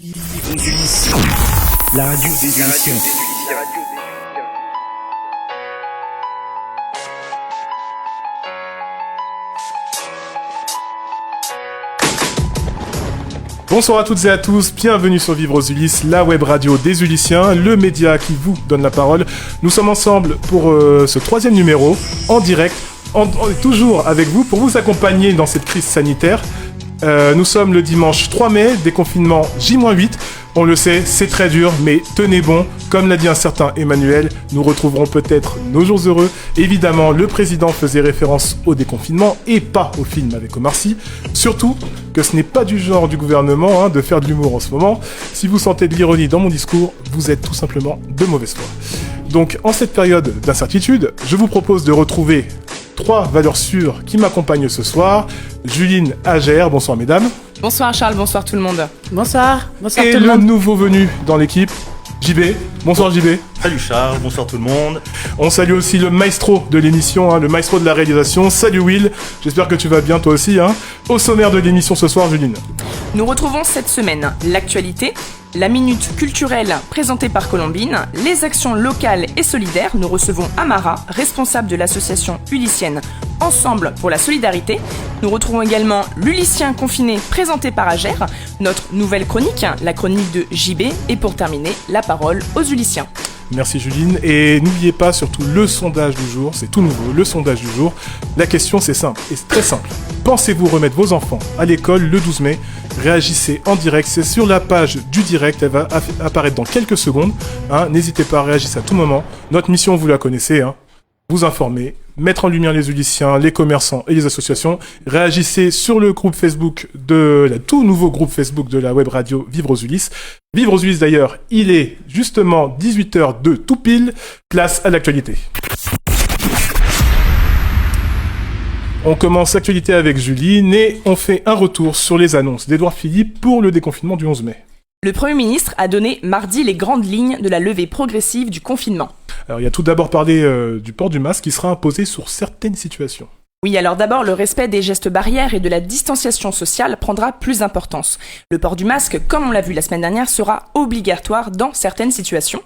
La radio des émissions. Bonsoir à toutes et à tous, bienvenue sur Vivre aux Ulysses, la web radio des Ulyssiens, le média qui vous donne la parole. Nous sommes ensemble pour ce 3e numéro, en direct, on est toujours avec vous pour vous accompagner dans cette crise sanitaire. Nous sommes le dimanche 3 mai, déconfinement J-8. On le sait, c'est très dur, mais tenez bon. Comme l'a dit un certain Emmanuel, nous retrouverons peut-être nos jours heureux. Évidemment, le président faisait référence au déconfinement et pas au film avec Omar Sy. Surtout que ce n'est pas du genre du gouvernement de faire de l'humour en ce moment. Si vous sentez de l'ironie dans mon discours, vous êtes tout simplement de mauvaise foi. Donc, en cette période d'incertitude, je vous propose de retrouver 3 valeurs sûres qui m'accompagnent ce soir. Juline Agère, bonsoir mesdames. Bonsoir Charles, bonsoir tout le monde. Bonsoir, bonsoir et tout le monde. Et le nouveau venu dans l'équipe, JB. Bonsoir JB. Salut Charles, bonsoir tout le monde. On salue aussi le maestro de l'émission, le maestro de la réalisation. Salut Will, j'espère que tu vas bien toi aussi. Au sommaire de l'émission ce soir, Juline. Nous retrouvons cette semaine l'actualité, la minute culturelle présentée par Colombine, les actions locales et solidaires. Nous recevons Amara, responsable de l'association ulyssienne Ensemble pour la solidarité. Nous retrouvons également l'Ulyssien confiné présenté par Agère, notre nouvelle chronique, la chronique de JB, et pour terminer, la parole aux Ulyssiens. Merci Juline, et n'oubliez pas surtout le sondage du jour, c'est tout nouveau, le sondage du jour. La question c'est simple, et c'est très simple. Pensez-vous remettre vos enfants à l'école le 12 mai ? Réagissez en direct, c'est sur la page du direct, elle va apparaître dans quelques secondes. N'hésitez pas à réagir à tout moment. Notre mission, vous la connaissez, vous informer, mettre en lumière les Ulyssiens, les commerçants et les associations. Réagissez sur le groupe Facebook tout nouveau groupe Facebook de la web radio Vivre aux Ulysses. Vivre aux Ulysses d'ailleurs, il est justement 18h02 tout pile, place à l'actualité. On commence l'actualité avec Juline et on fait un retour sur les annonces d'Édouard Philippe pour le déconfinement du 11 mai. Le Premier ministre a donné mardi les grandes lignes de la levée progressive du confinement. Alors il y a tout d'abord parlé du port du masque qui sera imposé sur certaines situations. Oui, alors d'abord, le respect des gestes barrières et de la distanciation sociale prendra plus d'importance. Le port du masque, comme on l'a vu la semaine dernière, sera obligatoire dans certaines situations.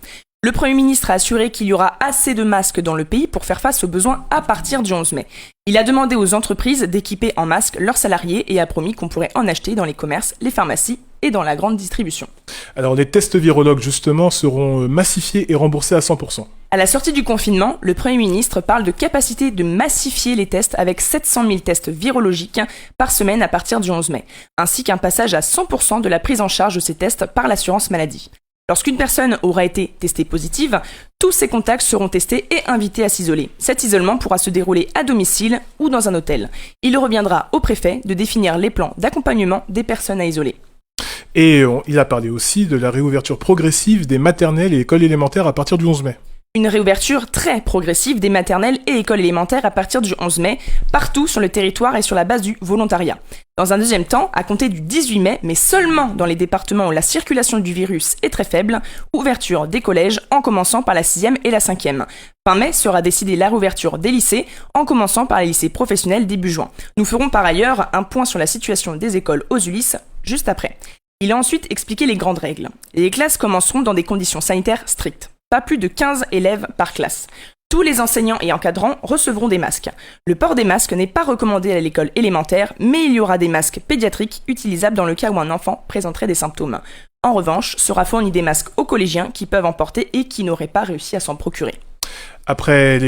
Le Premier ministre a assuré qu'il y aura assez de masques dans le pays pour faire face aux besoins à partir du 11 mai. Il a demandé aux entreprises d'équiper en masques leurs salariés et a promis qu'on pourrait en acheter dans les commerces, les pharmacies et dans la grande distribution. Alors les tests virologues justement seront massifiés et remboursés à 100%. À la sortie du confinement, le Premier ministre parle de capacité de massifier les tests avec 700 000 tests virologiques par semaine à partir du 11 mai, ainsi qu'un passage à 100% de la prise en charge de ces tests par l'assurance maladie. Lorsqu'une personne aura été testée positive, tous ses contacts seront testés et invités à s'isoler. Cet isolement pourra se dérouler à domicile ou dans un hôtel. Il reviendra au préfet de définir les plans d'accompagnement des personnes à isoler. Et il a parlé aussi de la réouverture progressive des maternelles et écoles élémentaires à partir du 11 mai. Une réouverture très progressive des maternelles et écoles élémentaires à partir du 11 mai, partout sur le territoire et sur la base du volontariat. Dans un deuxième temps, à compter du 18 mai, mais seulement dans les départements où la circulation du virus est très faible, ouverture des collèges en commençant par la 6e et la 5e. Fin mai sera décidée la réouverture des lycées, en commençant par les lycées professionnels début juin. Nous ferons par ailleurs un point sur la situation des écoles aux Ulysses juste après. Il a ensuite expliqué les grandes règles. Les classes commenceront dans des conditions sanitaires strictes. Pas plus de 15 élèves par classe. Tous les enseignants et encadrants recevront des masques. Le port des masques n'est pas recommandé à l'école élémentaire, mais il y aura des masques pédiatriques utilisables dans le cas où un enfant présenterait des symptômes. En revanche, sera fourni des masques aux collégiens qui peuvent en porter et qui n'auraient pas réussi à s'en procurer. Après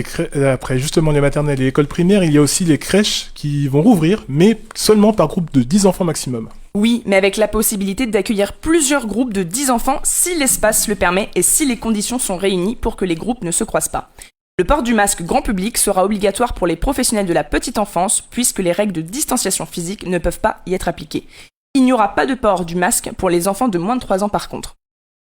justement les maternelles et écoles primaires, il y a aussi les crèches qui vont rouvrir, mais seulement par groupe de 10 enfants maximum. Oui, mais avec la possibilité d'accueillir plusieurs groupes de 10 enfants si l'espace le permet et si les conditions sont réunies pour que les groupes ne se croisent pas. Le port du masque grand public sera obligatoire pour les professionnels de la petite enfance puisque les règles de distanciation physique ne peuvent pas y être appliquées. Il n'y aura pas de port du masque pour les enfants de moins de 3 ans par contre.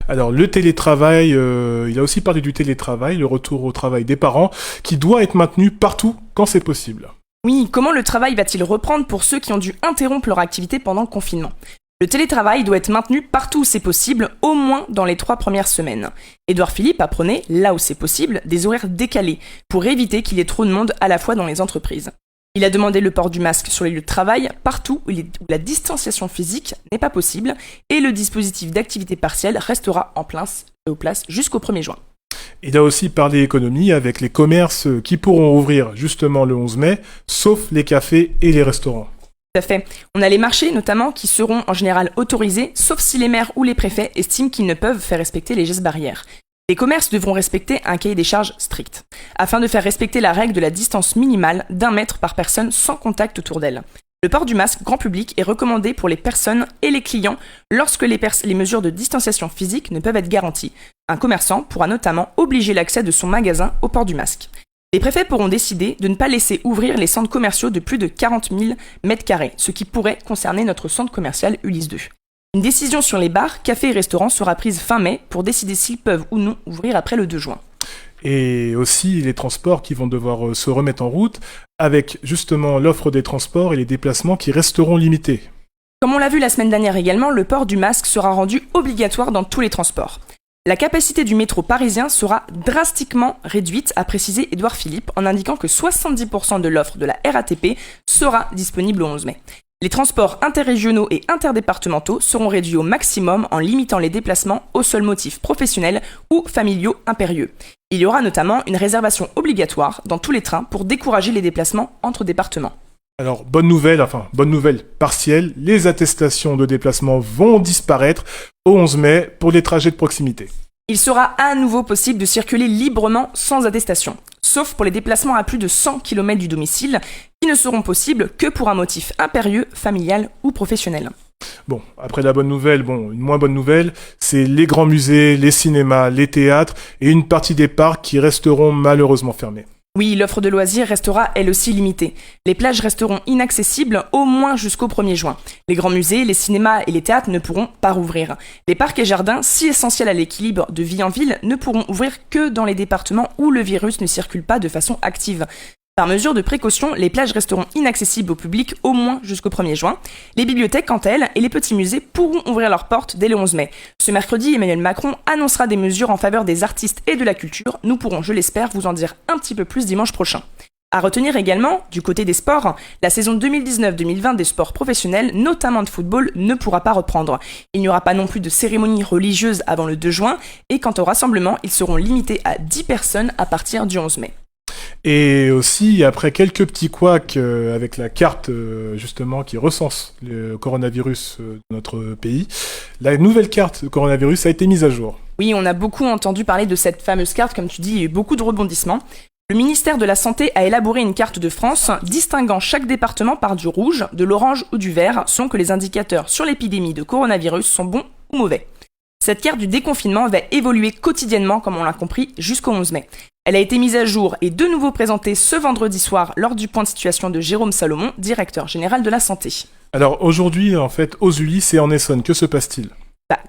Alors le télétravail, il a aussi parlé du télétravail, le retour au travail des parents, qui doit être maintenu partout quand c'est possible. Oui, comment le travail va-t-il reprendre pour ceux qui ont dû interrompre leur activité pendant le confinement ? Le télétravail doit être maintenu partout où c'est possible, au moins dans les 3 premières semaines. Édouard Philippe apprenait, là où c'est possible, des horaires décalés, pour éviter qu'il y ait trop de monde à la fois dans les entreprises. Il a demandé le port du masque sur les lieux de travail, partout où la distanciation physique n'est pas possible, et le dispositif d'activité partielle restera en place jusqu'au 1er juin. Il a aussi parlé économie avec les commerces qui pourront ouvrir justement le 11 mai, sauf les cafés et les restaurants. Tout à fait. On a les marchés notamment qui seront en général autorisés, sauf si les maires ou les préfets estiment qu'ils ne peuvent faire respecter les gestes barrières. Les commerces devront respecter un cahier des charges strict, afin de faire respecter la règle de la distance minimale d'1 mètre par personne sans contact autour d'elle. Le port du masque grand public est recommandé pour les personnes et les clients lorsque les mesures de distanciation physique ne peuvent être garanties. Un commerçant pourra notamment obliger l'accès de son magasin au port du masque. Les préfets pourront décider de ne pas laisser ouvrir les centres commerciaux de plus de 40 000 m², ce qui pourrait concerner notre centre commercial Ulysse 2. Une décision sur les bars, cafés et restaurants sera prise fin mai pour décider s'ils peuvent ou non ouvrir après le 2 juin. Et aussi les transports qui vont devoir se remettre en route avec justement l'offre des transports et les déplacements qui resteront limités. Comme on l'a vu la semaine dernière également, le port du masque sera rendu obligatoire dans tous les transports. La capacité du métro parisien sera drastiquement réduite, a précisé Édouard Philippe, en indiquant que 70% de l'offre de la RATP sera disponible au 11 mai. Les transports interrégionaux et interdépartementaux seront réduits au maximum en limitant les déplacements aux seuls motifs professionnels ou familiaux impérieux. Il y aura notamment une réservation obligatoire dans tous les trains pour décourager les déplacements entre départements. Alors, bonne nouvelle partielle, les attestations de déplacement vont disparaître au 11 mai pour les trajets de proximité. Il sera à nouveau possible de circuler librement sans attestation, sauf pour les déplacements à plus de 100 km du domicile, qui ne seront possibles que pour un motif impérieux, familial ou professionnel. Bon, après la bonne nouvelle, une moins bonne nouvelle, c'est les grands musées, les cinémas, les théâtres et une partie des parcs qui resteront malheureusement fermés. Oui, l'offre de loisirs restera elle aussi limitée. Les plages resteront inaccessibles au moins jusqu'au 1er juin. Les grands musées, les cinémas et les théâtres ne pourront pas rouvrir. Les parcs et jardins, si essentiels à l'équilibre de vie en ville, ne pourront ouvrir que dans les départements où le virus ne circule pas de façon active. Par mesure de précaution, les plages resteront inaccessibles au public au moins jusqu'au 1er juin. Les bibliothèques, quant à elles, et les petits musées pourront ouvrir leurs portes dès le 11 mai. Ce mercredi, Emmanuel Macron annoncera des mesures en faveur des artistes et de la culture. Nous pourrons, je l'espère, vous en dire un petit peu plus dimanche prochain. À retenir également, du côté des sports, la saison 2019-2020 des sports professionnels, notamment de football, ne pourra pas reprendre. Il n'y aura pas non plus de cérémonie religieuse avant le 2 juin, et quant au rassemblement, ils seront limités à 10 personnes à partir du 11 mai. Et aussi, après quelques petits couacs avec la carte justement qui recense le coronavirus de notre pays, la nouvelle carte de coronavirus a été mise à jour. Oui, on a beaucoup entendu parler de cette fameuse carte, comme tu dis, il y a eu beaucoup de rebondissements. Le ministère de la Santé a élaboré une carte de France distinguant chaque département par du rouge, de l'orange ou du vert, selon que les indicateurs sur l'épidémie de coronavirus sont bons ou mauvais. Cette carte du déconfinement va évoluer quotidiennement, comme on l'a compris, jusqu'au 11 mai. Elle a été mise à jour et de nouveau présentée ce vendredi soir lors du point de situation de Jérôme Salomon, directeur général de la Santé. Alors aujourd'hui, en fait, aux Ulysse et en Essonne, que se passe-t-il ?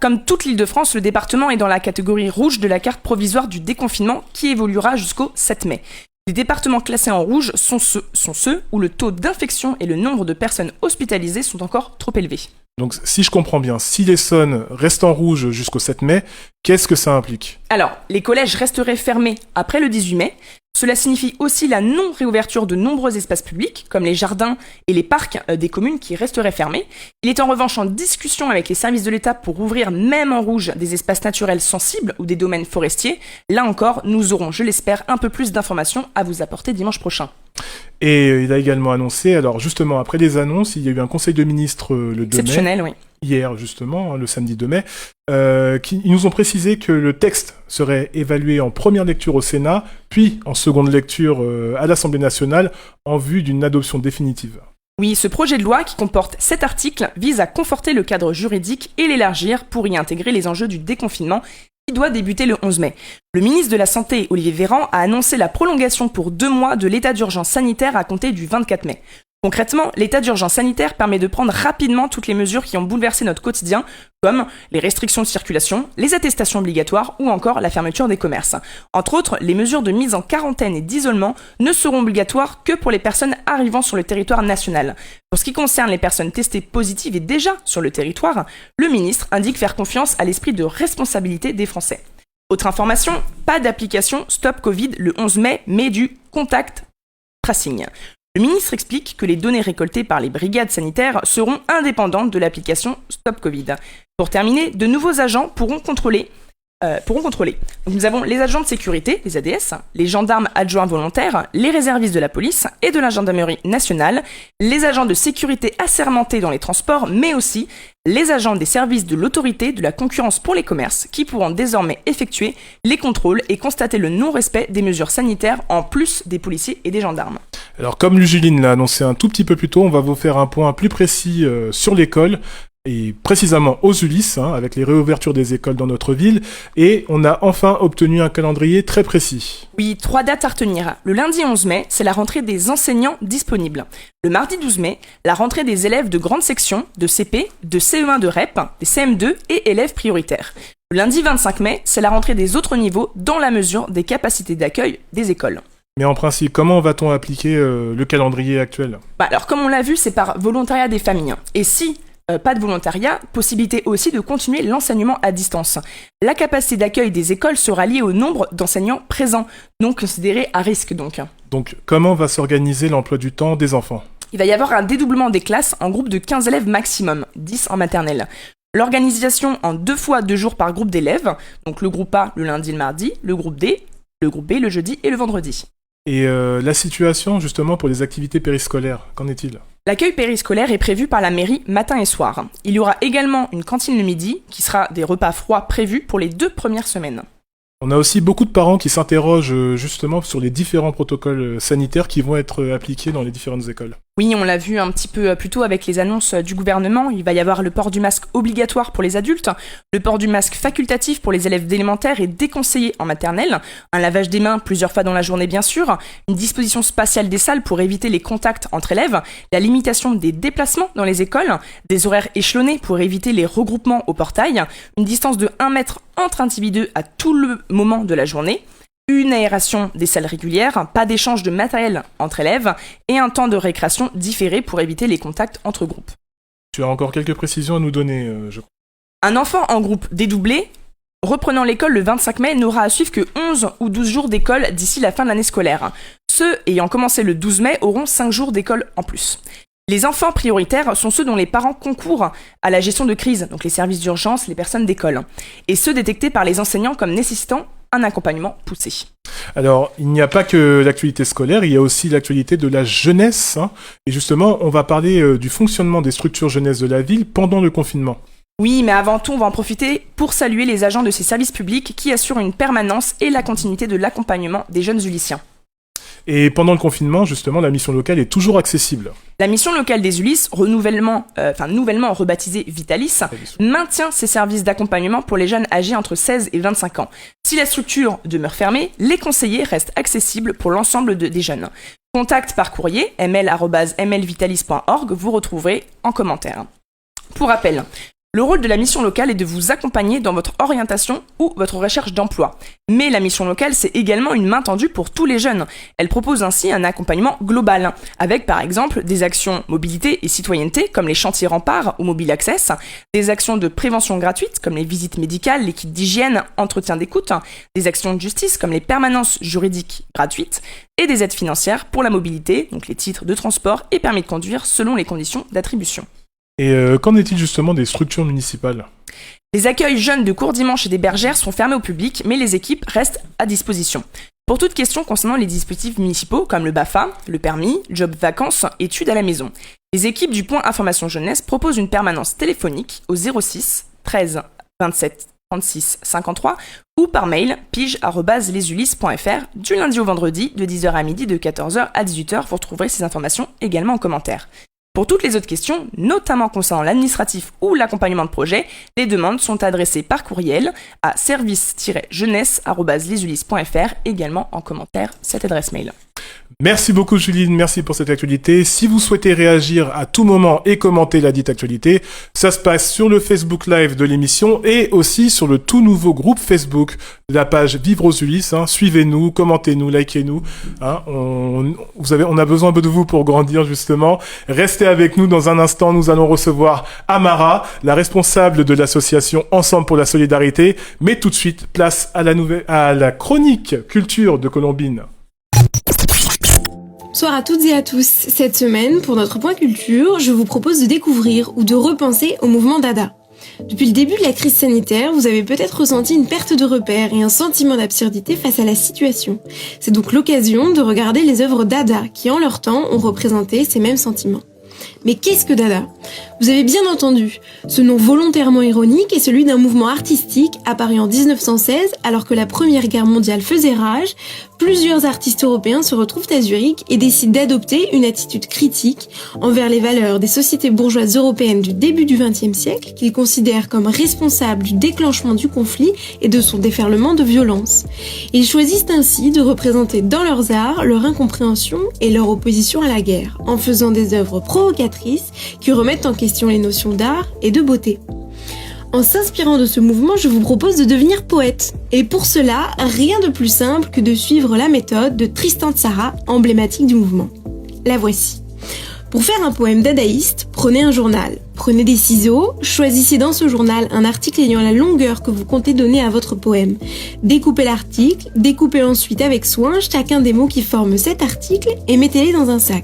Comme toute l'Île-de-France, le département est dans la catégorie rouge de la carte provisoire du déconfinement qui évoluera jusqu'au 7 mai. Les départements classés en rouge sont ceux où le taux d'infection et le nombre de personnes hospitalisées sont encore trop élevés. Donc si je comprends bien, si l'Essonne reste en rouge jusqu'au 7 mai, qu'est-ce que ça implique ? Alors, les collèges resteraient fermés après le 18 mai. Cela signifie aussi la non-réouverture de nombreux espaces publics, comme les jardins et les parcs des communes qui resteraient fermés. Il est en revanche en discussion avec les services de l'État pour ouvrir même en rouge des espaces naturels sensibles ou des domaines forestiers. Là encore, nous aurons, je l'espère, un peu plus d'informations à vous apporter dimanche prochain. Et il a également annoncé, alors justement après les annonces, il y a eu un conseil de ministres le 2 mai. Exceptionnel, oui. Hier justement, le samedi 2 mai, ils nous ont précisé que le texte serait évalué en première lecture au Sénat, puis en seconde lecture à l'Assemblée nationale, en vue d'une adoption définitive. Oui, ce projet de loi, qui comporte 7 articles, vise à conforter le cadre juridique et l'élargir pour y intégrer les enjeux du déconfinement qui doit débuter le 11 mai. Le ministre de la Santé, Olivier Véran, a annoncé la prolongation pour 2 mois de l'état d'urgence sanitaire à compter du 24 mai. Concrètement, l'état d'urgence sanitaire permet de prendre rapidement toutes les mesures qui ont bouleversé notre quotidien, comme les restrictions de circulation, les attestations obligatoires ou encore la fermeture des commerces. Entre autres, les mesures de mise en quarantaine et d'isolement ne seront obligatoires que pour les personnes arrivant sur le territoire national. Pour ce qui concerne les personnes testées positives et déjà sur le territoire, le ministre indique faire confiance à l'esprit de responsabilité des Français. Autre information, pas d'application Stop Covid le 11 mai, mais du contact tracing. Le ministre explique que les données récoltées par les brigades sanitaires seront indépendantes de l'application Stop Covid. Pour terminer, de nouveaux agents pourront contrôler. Donc, nous avons les agents de sécurité, les ADS, les gendarmes adjoints volontaires, les réservistes de la police et de la gendarmerie nationale, les agents de sécurité assermentés dans les transports, mais aussi les agents des services de l'autorité de la concurrence pour les commerces qui pourront désormais effectuer les contrôles et constater le non-respect des mesures sanitaires en plus des policiers et des gendarmes. Alors comme Lujuline l'a annoncé un tout petit peu plus tôt, on va vous faire un point plus précis sur l'école. Et précisément aux Ulysses, avec les réouvertures des écoles dans notre ville, et on a enfin obtenu un calendrier très précis. Oui, 3 dates à retenir. Le lundi 11 mai, c'est la rentrée des enseignants disponibles. Le mardi 12 mai, la rentrée des élèves de grande section, de CP, de CE1 de REP, des CM2 et élèves prioritaires. Le lundi 25 mai, c'est la rentrée des autres niveaux dans la mesure des capacités d'accueil des écoles. Mais en principe, comment va-t-on appliquer le calendrier actuel ? Alors, comme on l'a vu, c'est par volontariat des familles. Et si pas de volontariat, possibilité aussi de continuer l'enseignement à distance. La capacité d'accueil des écoles sera liée au nombre d'enseignants présents, non considérés à risque donc. Donc, comment va s'organiser l'emploi du temps des enfants ? Il va y avoir un dédoublement des classes en groupe de 15 élèves maximum, 10 en maternelle. L'organisation en 2 fois 2 jours par groupe d'élèves, donc le groupe A le lundi et le mardi, le groupe D, le groupe B le jeudi et le vendredi. Et la situation justement pour les activités périscolaires, qu'en est-il ? L'accueil périscolaire est prévu par la mairie matin et soir. Il y aura également une cantine le midi, qui sera des repas froids prévus pour les 2 premières semaines. On a aussi beaucoup de parents qui s'interrogent justement sur les différents protocoles sanitaires qui vont être appliqués dans les différentes écoles. Oui, on l'a vu un petit peu plus tôt avec les annonces du gouvernement. Il va y avoir le port du masque obligatoire pour les adultes, le port du masque facultatif pour les élèves d'élémentaire et déconseillé en maternelle, un lavage des mains plusieurs fois dans la journée bien sûr, une disposition spatiale des salles pour éviter les contacts entre élèves, la limitation des déplacements dans les écoles, des horaires échelonnés pour éviter les regroupements au portail, une distance de 1 mètre entre individus à tout le moment de la journée, une aération des salles régulières, pas d'échange de matériel entre élèves et un temps de récréation différé pour éviter les contacts entre groupes. Tu as encore quelques précisions à nous donner, je crois. Un enfant en groupe dédoublé, reprenant l'école le 25 mai, n'aura à suivre que 11 ou 12 jours d'école d'ici la fin de l'année scolaire. Ceux ayant commencé le 12 mai auront 5 jours d'école en plus. Les enfants prioritaires sont ceux dont les parents concourent à la gestion de crise, donc les services d'urgence, les personnes d'école, et ceux détectés par les enseignants comme nécessitant un accompagnement poussé. Alors, il n'y a pas que l'actualité scolaire, il y a aussi l'actualité de la jeunesse. Et justement, on va parler du fonctionnement des structures jeunesse de la ville pendant le confinement. Oui, mais avant tout, on va en profiter pour saluer les agents de ces services publics qui assurent une permanence et la continuité de l'accompagnement des jeunes Ulyssiens. Et pendant le confinement, justement, la mission locale est toujours accessible. La mission locale des Ulysses, nouvellement rebaptisée Vitalis, maintient ses services d'accompagnement pour les jeunes âgés entre 16 et 25 ans. Si la structure demeure fermée, les conseillers restent accessibles pour l'ensemble des jeunes. Contact par courrier, ml@mlvitalis.org, vous retrouverez en commentaire. Pour rappel, le rôle de la mission locale est de vous accompagner dans votre orientation ou votre recherche d'emploi. Mais la mission locale, c'est également une main tendue pour tous les jeunes. Elle propose ainsi un accompagnement global, avec par exemple des actions mobilité et citoyenneté, comme les chantiers remparts ou Mobile Access, des actions de prévention gratuites, comme les visites médicales, les kits d'hygiène, entretien d'écoute, des actions de justice, comme les permanences juridiques gratuites, et des aides financières pour la mobilité, donc les titres de transport et permis de conduire selon les conditions d'attribution. Et qu'en est-il justement des structures municipales ? Les accueils jeunes de courts dimanches et des bergères sont fermés au public, mais les équipes restent à disposition. Pour toute question concernant les dispositifs municipaux, comme le BAFA, le permis, job vacances, études à la maison, les équipes du Point Information Jeunesse proposent une permanence téléphonique au 06 13 27 36 53 ou par mail pige@lesulysses.fr du lundi au vendredi de 10h à midi, de 14h à 18h. Vous retrouverez ces informations également en commentaire. Pour toutes les autres questions, notamment concernant l'administratif ou l'accompagnement de projet, les demandes sont adressées par courriel à service-jeunesse@lesulysses.fr, également en commentaire cette adresse mail. Merci beaucoup Juline, merci pour cette actualité. Si vous souhaitez réagir à tout moment et commenter la dite actualité, ça se passe sur le Facebook Live de l'émission et aussi sur le tout nouveau groupe Facebook de la page Vivre aux Ulysses. Suivez-nous, commentez-nous, likez-nous. On a besoin de vous pour grandir justement. Restez avec nous dans un instant, nous allons recevoir Amara, la responsable de l'association Ensemble pour la Solidarité. Mais tout de suite, place à la chronique culture de Colombine. Bonsoir à toutes et à tous. Cette semaine, pour notre point culture, je vous propose de découvrir ou de repenser au mouvement Dada. Depuis le début de la crise sanitaire, vous avez peut-être ressenti une perte de repères et un sentiment d'absurdité face à la situation. C'est donc l'occasion de regarder les œuvres Dada qui, en leur temps, ont représenté ces mêmes sentiments. Mais qu'est-ce que Dada ? Vous avez bien entendu, ce nom volontairement ironique est celui d'un mouvement artistique apparu en 1916 alors que la Première Guerre mondiale faisait rage. Plusieurs artistes européens se retrouvent à Zurich et décident d'adopter une attitude critique envers les valeurs des sociétés bourgeoises européennes du début du XXe siècle qu'ils considèrent comme responsables du déclenchement du conflit et de son déferlement de violence. Ils choisissent ainsi de représenter dans leurs arts leur incompréhension et leur opposition à la guerre, en faisant des œuvres provocatrices qui remettent en question les notions d'art et de beauté. En s'inspirant de ce mouvement, je vous propose de devenir poète. Et pour cela, rien de plus simple que de suivre la méthode de Tristan Tzara, emblématique du mouvement. La voici. Pour faire un poème dadaïste, prenez un journal. Prenez des ciseaux, choisissez dans ce journal un article ayant la longueur que vous comptez donner à votre poème. Découpez l'article, découpez ensuite avec soin chacun des mots qui forment cet article et mettez-les dans un sac.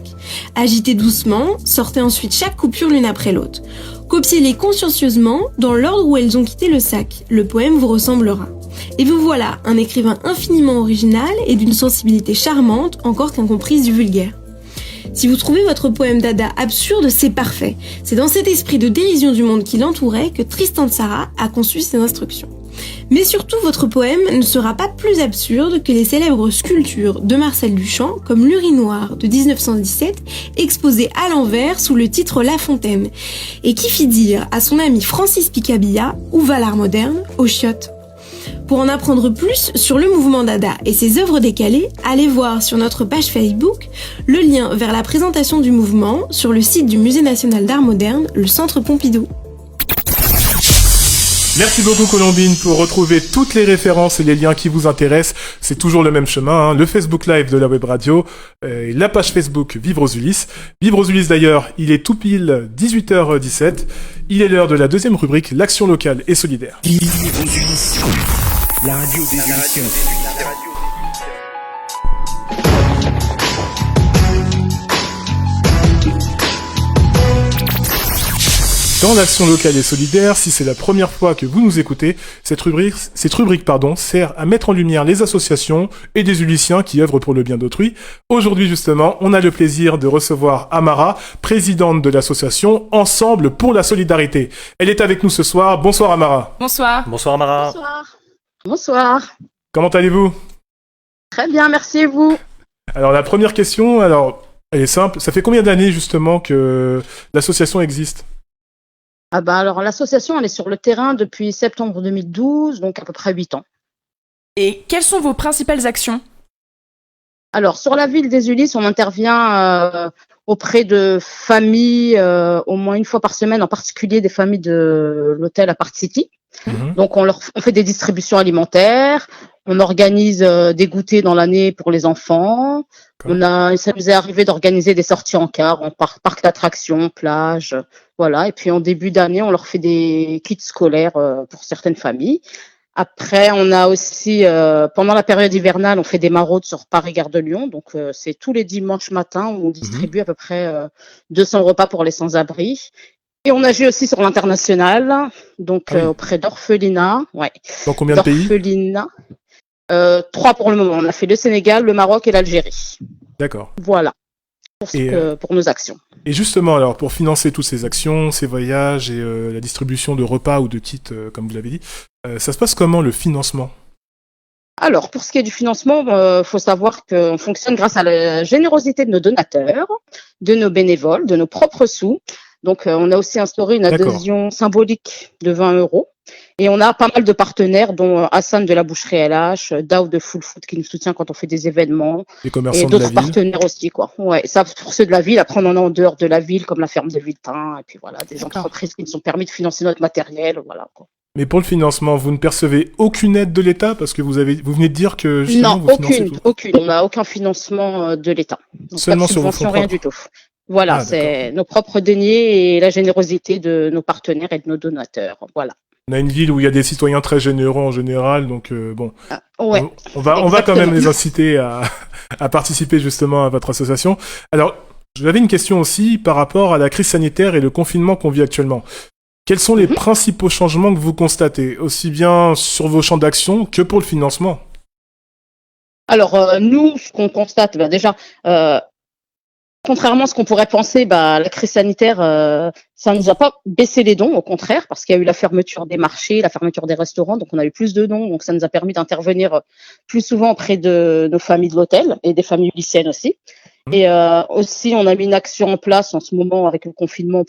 Agitez doucement, sortez ensuite chaque coupure l'une après l'autre. Copiez-les consciencieusement dans l'ordre où elles ont quitté le sac. Le poème vous ressemblera. Et vous voilà, un écrivain infiniment original et d'une sensibilité charmante, encore qu'incomprise du vulgaire. Si vous trouvez votre poème Dada absurde, c'est parfait. C'est dans cet esprit de dérision du monde qui l'entourait que Tristan Tzara a conçu ses instructions. Mais surtout, votre poème ne sera pas plus absurde que les célèbres sculptures de Marcel Duchamp, comme l'Urinoir de 1917, exposées à l'envers sous le titre La Fontaine, et qui fit dire à son ami Francis Picabia « Où va l'art moderne ? Aux chiottes ». Pour en apprendre plus sur le mouvement Dada et ses œuvres décalées, allez voir sur notre page Facebook le lien vers la présentation du mouvement sur le site du Musée national d'art moderne, le Centre Pompidou. Merci beaucoup Colombine pour retrouver toutes les références et les liens qui vous intéressent. C'est toujours le même chemin, le Facebook Live de la Web Radio, et la page Facebook Vivre aux Ulysses. Vivre aux Ulysses d'ailleurs, il est tout pile 18h17. Il est l'heure de la deuxième rubrique, l'action locale et solidaire. Vivre aux Ulysses. La radio des Ulysses. Dans l'action locale et solidaire, si c'est la première fois que vous nous écoutez, cette rubrique sert à mettre en lumière les associations et des Ulyssiens qui œuvrent pour le bien d'autrui. Aujourd'hui, justement, on a le plaisir de recevoir Amara, présidente de l'association Ensemble pour la solidarité. Elle est avec nous ce soir. Bonsoir Amara. Bonsoir. Bonsoir Amara. Bonsoir. Bonsoir. Comment allez-vous ? Très bien, merci et vous. Alors la première question, elle est simple. Ça fait combien d'années justement que l'association existe ? Alors l'association, elle est sur le terrain depuis septembre 2012, donc à peu près 8 ans. Et quelles sont vos principales actions ? Alors sur la ville des Ulysses, on intervient auprès de familles au moins une fois par semaine, en particulier des familles de l'hôtel à Park City. Donc on fait des distributions alimentaires, on organise des goûters dans l'année pour les enfants. Ça nous est arrivé d'organiser des sorties en car, en parc d'attractions, plage, voilà. Et puis en début d'année, on leur fait des kits scolaires pour certaines familles. Après, on a aussi, pendant la période hivernale, on fait des maraudes sur Paris-Gare de Lyon. Donc c'est tous les dimanches matins où on distribue à peu près 200 repas pour les sans-abri. Et on agit aussi sur l'international, donc auprès d'orphelinats. Ouais. Dans combien de pays ? D'orphelinats. 3 pour le moment. On a fait le Sénégal, le Maroc et l'Algérie. D'accord. Voilà. Pour nos actions. Et justement, alors, pour financer toutes ces actions, ces voyages et la distribution de repas ou de kits, comme vous l'avez dit, ça se passe comment le financement ? Alors, pour ce qui est du financement, faut savoir qu'on fonctionne grâce à la générosité de nos donateurs, de nos bénévoles, de nos propres sous. Donc, on a aussi instauré une adhésion symbolique de 20 €. Et on a pas mal de partenaires, dont Hassan de la boucherie LH, Dao de Full Food qui nous soutient quand on fait des événements. Les commerçants et de la d'autres ville. partenaires aussi, quoi. Ouais, ça pour ceux de la ville. Après, on en a en dehors de la ville, comme la ferme de Villetin. Et puis voilà, des entreprises qui nous ont permis de financer notre matériel. Voilà, quoi. Mais pour le financement, vous ne percevez aucune aide de l'État parce que vous venez de dire que justement non, vous financez tout. aucune. On n'a aucun financement de l'État. Donc, Seulement pas de sur vos subvention, fonds rien propres. du tout. Voilà, c'est nos propres deniers et la générosité de nos partenaires et de nos donateurs. Voilà. On a une ville où il y a des citoyens très généreux en général, donc bon, Ouais. on va quand même les inciter à participer justement à votre association. Alors, j'avais une question aussi par rapport à la crise sanitaire et le confinement qu'on vit actuellement. Quels sont les principaux changements que vous constatez, aussi bien sur vos champs d'action que pour le financement? Alors, nous, ce qu'on constate, déjà, contrairement à ce qu'on pourrait penser, la crise sanitaire, ça ne nous a pas baissé les dons, au contraire, parce qu'il y a eu la fermeture des marchés, la fermeture des restaurants, donc on a eu plus de dons, donc ça nous a permis d'intervenir plus souvent auprès de nos familles de l'hôtel et des familles lycéennes aussi. Et aussi, on a mis une action en place en ce moment avec le confinement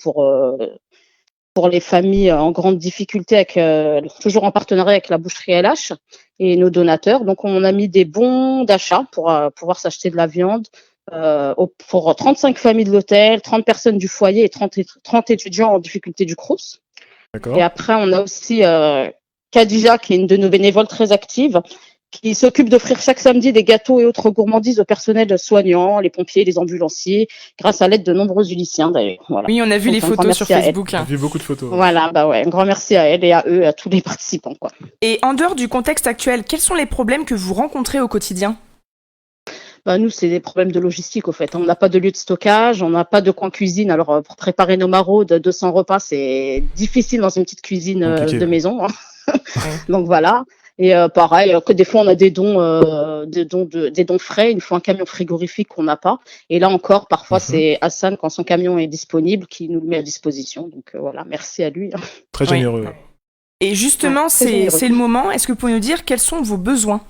pour les familles en grande difficulté, toujours en partenariat avec la boucherie LH et nos donateurs. Donc, on a mis des bons d'achat pour pouvoir s'acheter de la viande pour 35 familles de l'hôtel, 30 personnes du foyer et 30 étudiants en difficulté du Crous. D'accord. Et après, on a aussi Khadija, qui est une de nos bénévoles très actives, qui s'occupe d'offrir chaque samedi des gâteaux et autres gourmandises au personnel soignant, les pompiers, les ambulanciers, grâce à l'aide de nombreux Ulyssiens d'ailleurs. Voilà. Oui, on a vu Donc, les un grand photos sur merci à elle. Facebook. J'ai vu beaucoup de photos. Voilà, un grand merci à elle et à eux, à tous les participants, quoi. Et en dehors du contexte actuel, quels sont les problèmes que vous rencontrez au quotidien? Nous, c'est des problèmes de logistique, au fait. On n'a pas de lieu de stockage, on n'a pas de coin cuisine. Alors, pour préparer nos maraudes, 200 repas, c'est difficile dans une petite cuisine de maison. Hein. Donc, voilà. Et pareil, que des fois, on a des dons frais. Il faut un camion frigorifique qu'on n'a pas. Et là encore, parfois, c'est Hassan, quand son camion est disponible, qui nous le met à disposition. Donc, voilà, merci à lui. Très généreux. Oui. Et justement, c'est le moment. Est-ce que vous pouvez nous dire quels sont vos besoins?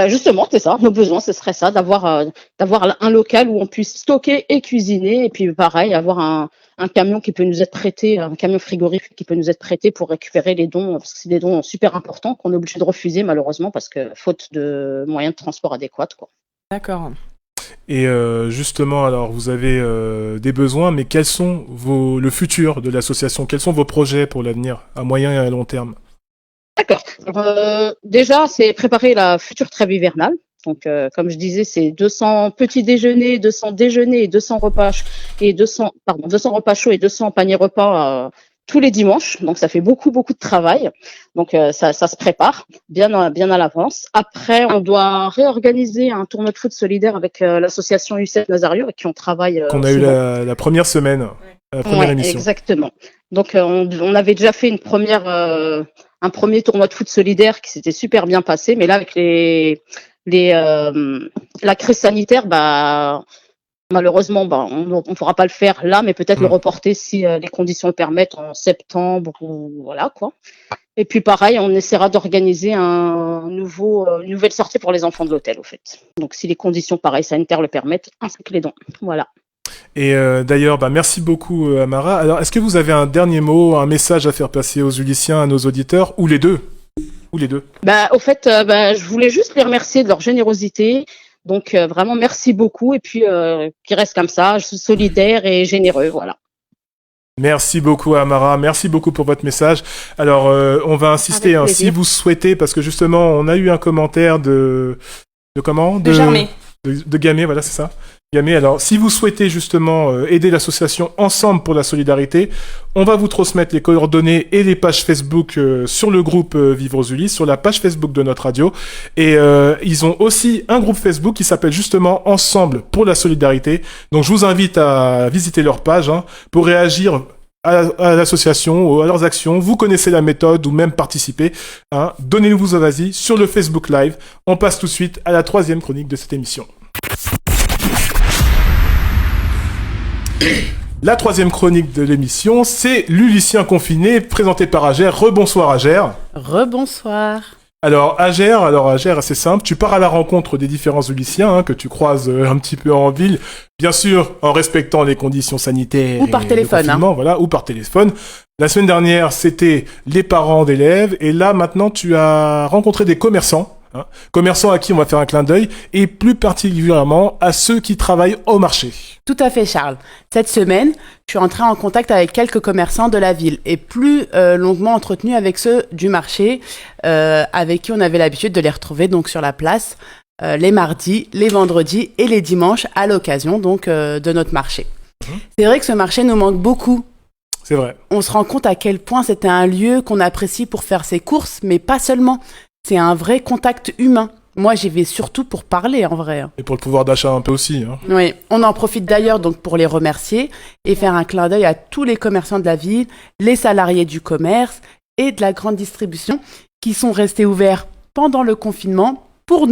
Justement, c'est ça. Nos besoins, ce serait ça, d'avoir un local où on puisse stocker et cuisiner. Et puis, pareil, avoir un camion qui peut nous être prêté, un camion frigorifique qui peut nous être prêté pour récupérer les dons, parce que c'est des dons super importants qu'on est obligé de refuser, malheureusement, parce que faute de moyens de transport adéquats, quoi. D'accord. Et justement, alors, vous avez des besoins, mais quels sont le futur de l'association? Quels sont vos projets pour l'avenir, à moyen et à long terme? D'accord. Déjà, c'est préparer la future trêve hivernale. Donc, comme je disais, c'est 200 petits déjeuners, 200 déjeuners et 200 repas et 200 repas chauds et 200 paniers repas tous les dimanches. Donc, ça fait beaucoup de travail. Donc, ça se prépare bien à l'avance. Après, on doit réorganiser un tournoi de foot solidaire avec l'association UCF Nazario, avec qui on travaille. Qu'on a eu la première semaine, la première émission. Exactement. Donc, on avait déjà fait un premier tournoi de foot solidaire qui s'était super bien passé, mais là avec la crise sanitaire, malheureusement, on pourra pas le faire là, mais peut-être le reporter si les conditions le permettent en septembre ou voilà quoi. Et puis pareil, on essaiera d'organiser une nouvelle sortie pour les enfants de l'hôtel au fait. Donc si les conditions pareil sanitaires le permettent, ainsi que les dons. Voilà. Et d'ailleurs, merci beaucoup Amara. Alors, est-ce que vous avez un dernier mot, un message à faire passer aux Ulyssiens, à nos auditeurs, ou les deux? Au fait, je voulais juste les remercier de leur générosité. Donc vraiment, merci beaucoup. Et puis, qu'ils restent comme ça, solidaires et généreux, voilà. Merci beaucoup Amara, merci beaucoup pour votre message. Alors, on va insister, si vous souhaitez, parce que justement, on a eu un commentaire de Germé. De Gamay, voilà, c'est ça. Gamay, alors, si vous souhaitez justement aider l'association Ensemble pour la Solidarité, on va vous transmettre les coordonnées et les pages Facebook sur le groupe Vivre aux Ulysses, sur la page Facebook de notre radio. Et ils ont aussi un groupe Facebook qui s'appelle justement Ensemble pour la Solidarité. Donc, je vous invite à visiter leur page pour réagir à l'association ou à leurs actions. Vous connaissez la méthode ou même participer. Donnez-nous vos avis sur le Facebook Live. On passe tout de suite à la 3e chronique de cette émission. La 3e chronique de l'émission, c'est l'Ulyssien confiné, présenté par Ager. Rebonsoir Ager. Rebonsoir. Alors Ager, c'est simple, tu pars à la rencontre des différents Ulyssiens que tu croises un petit peu en ville, bien sûr en respectant les conditions sanitaires. Ou par téléphone. Voilà, ou par téléphone. La semaine dernière, c'était les parents d'élèves, et là maintenant tu as rencontré des commerçants. Commerçants à qui on va faire un clin d'œil, et plus particulièrement à ceux qui travaillent au marché. Tout à fait, Charles. Cette semaine, je suis entrée en contact avec quelques commerçants de la ville et plus longuement entretenu avec ceux du marché, avec qui on avait l'habitude de les retrouver donc sur la place les mardis, les vendredis et les dimanches à l'occasion donc de notre marché. C'est vrai que ce marché nous manque beaucoup. C'est vrai. On se rend compte à quel point c'était un lieu qu'on apprécie pour faire ses courses, mais pas seulement. C'est un vrai contact humain. Moi, j'y vais surtout pour parler, en vrai. Et pour le pouvoir d'achat un peu aussi. Hein. Oui, on en profite d'ailleurs donc pour les remercier et faire un clin d'œil à tous les commerçants de la ville, les salariés du commerce et de la grande distribution qui sont restés ouverts pendant le confinement pour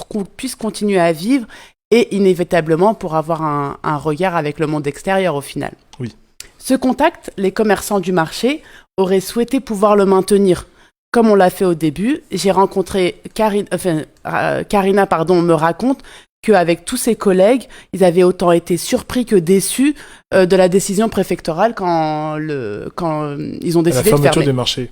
qu'on puisse continuer à vivre et inévitablement pour avoir un regard avec le monde extérieur au final. Oui. Ce contact, les commerçants du marché auraient souhaité pouvoir le maintenir. Comme on l'a fait au début, j'ai rencontré Karina me raconte qu'avec tous ses collègues, ils avaient autant été surpris que déçus de la décision préfectorale quand ils ont décidé de fermer. La fermeture fermer. des marchés.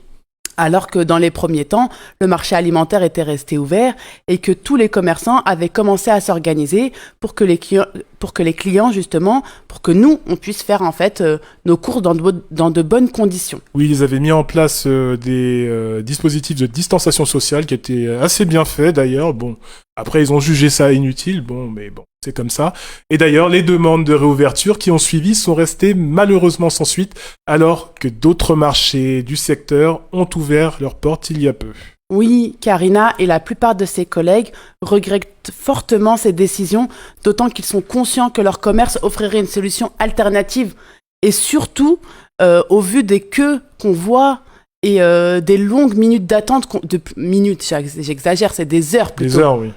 Alors que dans les premiers temps, le marché alimentaire était resté ouvert et que tous les commerçants avaient commencé à s'organiser pour que les clients justement, pour que nous, on puisse faire en fait nos courses dans de bonnes conditions. Oui, ils avaient mis en place des dispositifs de distanciation sociale qui étaient assez bien faits d'ailleurs. Bon, après ils ont jugé ça inutile, mais c'est comme ça. Et d'ailleurs, les demandes de réouverture qui ont suivi sont restées malheureusement sans suite, alors que d'autres marchés du secteur ont ouvert leurs portes il y a peu. Oui, Karina et la plupart de ses collègues regrettent fortement ces décisions, d'autant qu'ils sont conscients que leur commerce offrirait une solution alternative. Et surtout, au vu des queues qu'on voit et des longues minutes d'attente, j'exagère, c'est des heures plutôt. Des heures, oui.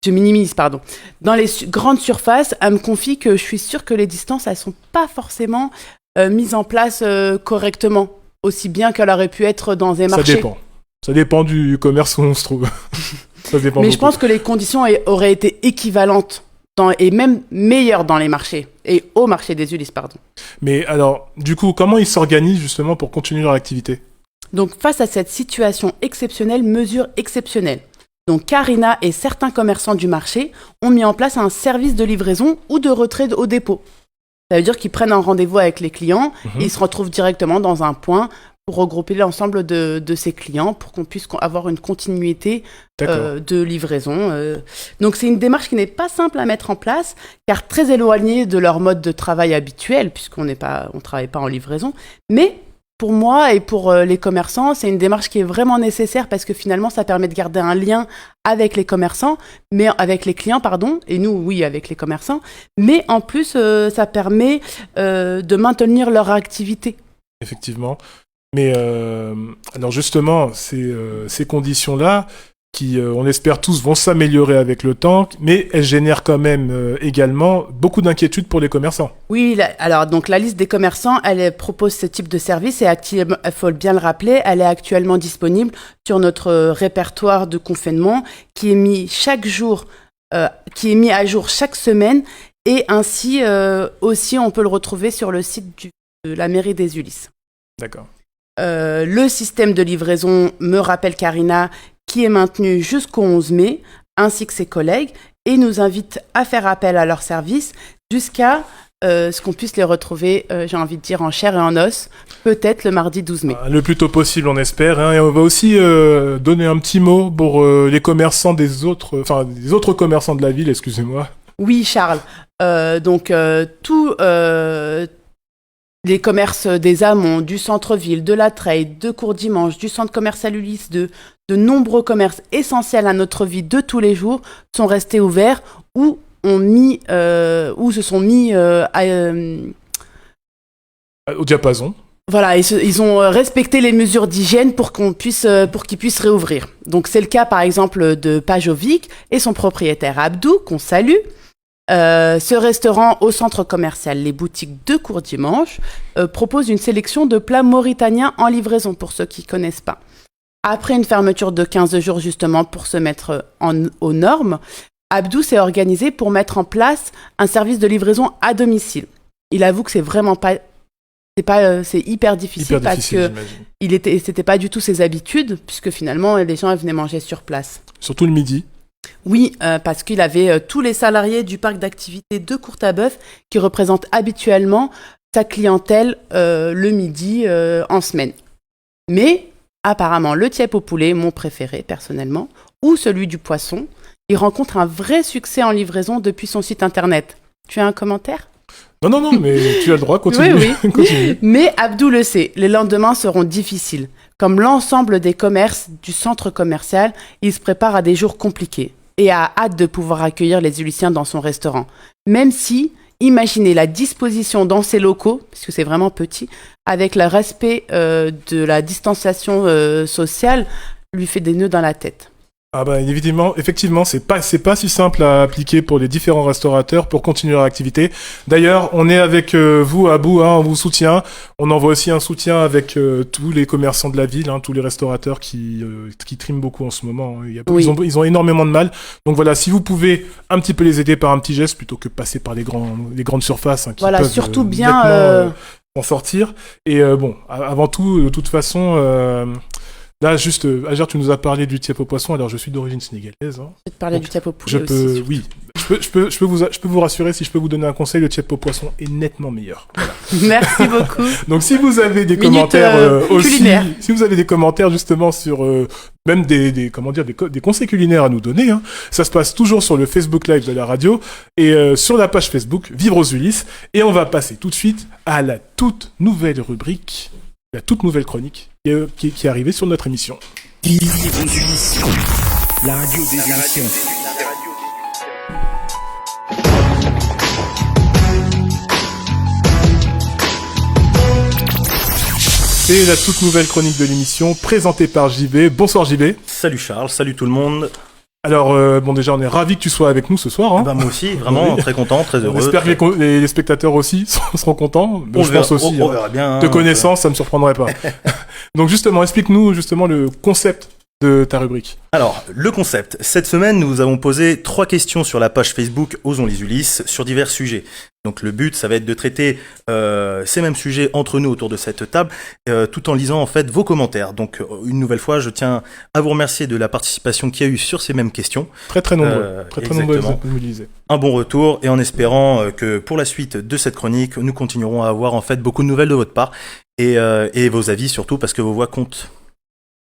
Je minimise, pardon. Dans les grandes surfaces, elle me confie que je suis sûre que les distances, elles sont pas forcément mises en place correctement, aussi bien qu'elle aurait pu être dans des marchés. Ça dépend du commerce où on se trouve. Ça dépend Mais beaucoup. je pense que les conditions auraient été équivalentes et même meilleures dans les marchés, et au marché des Ulysses, pardon. Mais alors, du coup, comment ils s'organisent justement pour continuer leur activité ? Donc face à cette situation exceptionnelle, mesure exceptionnelle. Donc Karina et certains commerçants du marché ont mis en place un service de livraison ou de retrait au dépôt. Ça veut dire qu'ils prennent un rendez-vous avec les clients et ils se retrouvent directement dans un point pour regrouper l'ensemble de ces clients pour qu'on puisse avoir une continuité de livraison. Donc c'est une démarche qui n'est pas simple à mettre en place car très éloignée de leur mode de travail habituel puisqu'on travaille pas en livraison. Mais pour moi et pour les commerçants, c'est une démarche qui est vraiment nécessaire parce que finalement, ça permet de garder un lien avec les commerçants, mais avec les clients, pardon, et nous, oui, avec les commerçants. Mais en plus, ça permet de maintenir leur activité. Effectivement. Mais alors justement, ces conditions-là, qui, on espère tous, vont s'améliorer avec le temps, mais elles génèrent quand même également beaucoup d'inquiétudes pour les commerçants. Oui, alors donc la liste des commerçants, elle propose ce type de service et il faut bien le rappeler, elle est actuellement disponible sur notre répertoire de confinement qui est mis chaque jour, qui est mis à jour chaque semaine et ainsi aussi on peut le retrouver sur le site de la mairie des Ulysses. D'accord. Le système de livraison, me rappelle Karina, qui est maintenu jusqu'au 11 mai, ainsi que ses collègues, et nous invite à faire appel à leur service jusqu'à ce qu'on puisse les retrouver, j'ai envie de dire, en chair et en os, peut-être le mardi 12 mai. Le plus tôt possible, on espère. Hein, et on va aussi donner un petit mot pour les commerçants des autres commerçants de la ville, excusez-moi. Oui, Charles. Tous les commerces des amont, du centre-ville, de la Treille, de Courdimanche, du centre commercial Ulysse 2, de nombreux commerces essentiels à notre vie de tous les jours sont restés ouverts ou se sont mis au diapason. Voilà, ils ont respecté les mesures d'hygiène pour qu'ils puissent réouvrir. Donc c'est le cas par exemple de Pajovic et son propriétaire Abdou, qu'on salue. Ce restaurant au centre commercial Les Boutiques de Courdimanche propose une sélection de plats mauritaniens en livraison pour ceux qui ne connaissent pas. Après une fermeture de 15 jours justement pour se mettre aux normes, Abdou s'est organisé pour mettre en place un service de livraison à domicile. Il avoue que c'est hyper difficile parce que c'était pas du tout ses habitudes puisque finalement les gens venaient manger sur place. Surtout le midi. Oui, parce qu'il avait tous les salariés du parc d'activités de Courtabœuf qui représentent habituellement sa clientèle le midi en semaine. Mais apparemment, le tiep au poulet, mon préféré personnellement, ou celui du poisson, il rencontre un vrai succès en livraison depuis son site internet. Tu as un commentaire ? Non, mais tu as le droit, continue. Oui. Continue. Mais Abdou le sait, les lendemains seront difficiles. Comme l'ensemble des commerces du centre commercial, il se prépare à des jours compliqués et a hâte de pouvoir accueillir les Ulyssiens dans son restaurant. Même si, imaginez la disposition dans ces locaux, puisque c'est vraiment petit, avec le respect de la distanciation sociale, lui fait des nœuds dans la tête. Ah bah effectivement, c'est pas si simple à appliquer pour les différents restaurateurs pour continuer leur activité. D'ailleurs, on est avec vous, Abou, on vous soutient. On envoie aussi un soutien avec tous les commerçants de la ville, tous les restaurateurs qui triment beaucoup en ce moment. Ils ont énormément de mal. Donc voilà, si vous pouvez un petit peu les aider par un petit geste plutôt que passer par les grandes surfaces qui peuvent surtout bien en sortir. Et avant tout, de toute façon. Là, juste, Ager, tu nous as parlé du tiep au poisson, alors je suis d'origine sénégalaise. Je vais te parler du tiep au poulet aussi. Oui, je peux vous rassurer, si je peux vous donner un conseil, le tiep au poisson est nettement meilleur. Voilà. Merci beaucoup. Donc si vous avez des commentaires aussi, si vous avez des commentaires justement sur même des conseils culinaires à nous donner, ça se passe toujours sur le Facebook Live de la radio et sur la page Facebook Vivre aux Ulysses. Et on va passer tout de suite à la toute nouvelle rubrique, la toute nouvelle chronique qui est arrivée sur notre émission. Vivre aux Ulysses, la radio des Ulyssiens. C'est la toute nouvelle chronique de l'émission présentée par JB. Bonsoir JB. Salut Charles, salut tout le monde. Alors, déjà, on est ravis que tu sois avec nous ce soir. Moi aussi, vraiment, très content, très heureux. J'espère que les spectateurs aussi seront contents. Je pense aussi. On verra bien. De connaissance, ça me surprendrait pas. Donc justement, explique-nous justement le concept de ta rubrique. Alors, le concept. Cette semaine, nous avons posé 3 questions sur la page Facebook Osons les Ulysses sur divers sujets. Donc le but, ça va être de traiter ces mêmes sujets entre nous autour de cette table, tout en lisant en fait vos commentaires. Donc une nouvelle fois, je tiens à vous remercier de la participation qu'il y a eu sur ces mêmes questions. Très nombreux. Très nombreux. Un bon retour et en espérant que pour la suite de cette chronique, nous continuerons à avoir en fait beaucoup de nouvelles de votre part et vos avis surtout parce que vos voix comptent.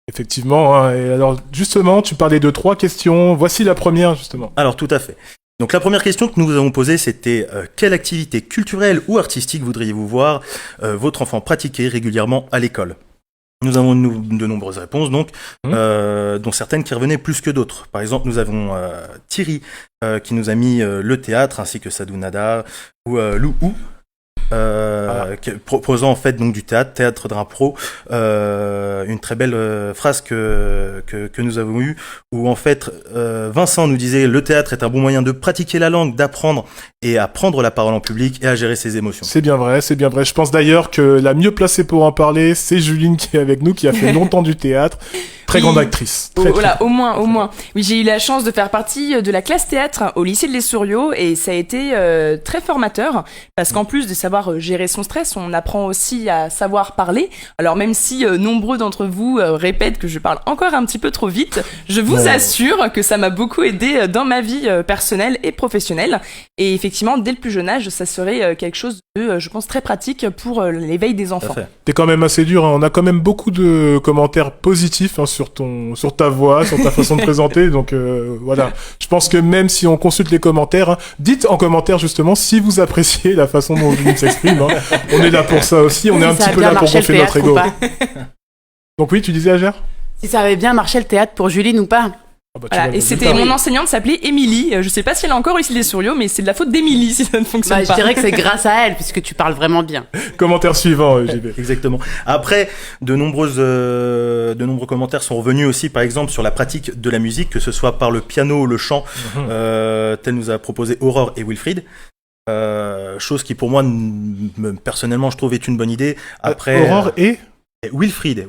Effectivement. Et alors justement, tu parlais de 3 questions. Voici la première justement. Alors tout à fait. Donc la première question que nous vous avons posée, c'était quelle activité culturelle ou artistique voudriez-vous voir votre enfant pratiquer régulièrement à l'école ? Nous avons de nombreuses réponses, donc, dont certaines qui revenaient plus que d'autres. Par exemple, nous avons Thierry qui nous a mis le théâtre, ainsi que Sadou Nada ou Lou Ou. Proposant en fait donc du théâtre d'impro, une très belle phrase que nous avons eue où en fait Vincent nous disait le théâtre est un bon moyen de pratiquer la langue, d'apprendre et à prendre la parole en public et à gérer ses émotions. C'est bien vrai. Je pense d'ailleurs que la mieux placée pour en parler, c'est Juline qui est avec nous, qui a fait longtemps du théâtre. Très grande actrice. Voilà, au moins. Oui, j'ai eu la chance de faire partie de la classe théâtre au lycée de l'Essouriau et ça a été très formateur parce qu'en plus de savoir gérer son stress, on apprend aussi à savoir parler. Alors même si nombreux d'entre vous répètent que je parle encore un petit peu trop vite, je vous assure que ça m'a beaucoup aidé dans ma vie personnelle et professionnelle. Et effectivement, dès le plus jeune âge, ça serait quelque chose de, je pense, très pratique pour l'éveil des enfants. T'es quand même assez dur, On a quand même beaucoup de commentaires positifs sur ta voix, sur ta façon de présenter. Donc voilà, je pense que même si on consulte les commentaires, dites en commentaire justement si vous appréciez la façon dont Juline s'exprime. On est là pour ça aussi, on est un petit peu là pour gonfler notre ego. Donc oui, tu disais Ager ? Si ça avait bien marché le théâtre pour Juline ou pas. Voilà, et c'était mon enseignante s'appelait Émilie. Je sais pas si elle est encore ici les Souriaux, mais c'est de la faute d'Émilie si ça ne fonctionne pas. Je dirais que c'est grâce à elle puisque tu parles vraiment bien. Commentaire suivant, JB. Exactement. Après, de nombreux commentaires sont revenus aussi, par exemple, sur la pratique de la musique, que ce soit par le piano ou le chant, tel nous a proposé Aurore et Wilfried. Chose qui pour moi, personnellement, je trouve est une bonne idée. Après, Aurore et Wilfried.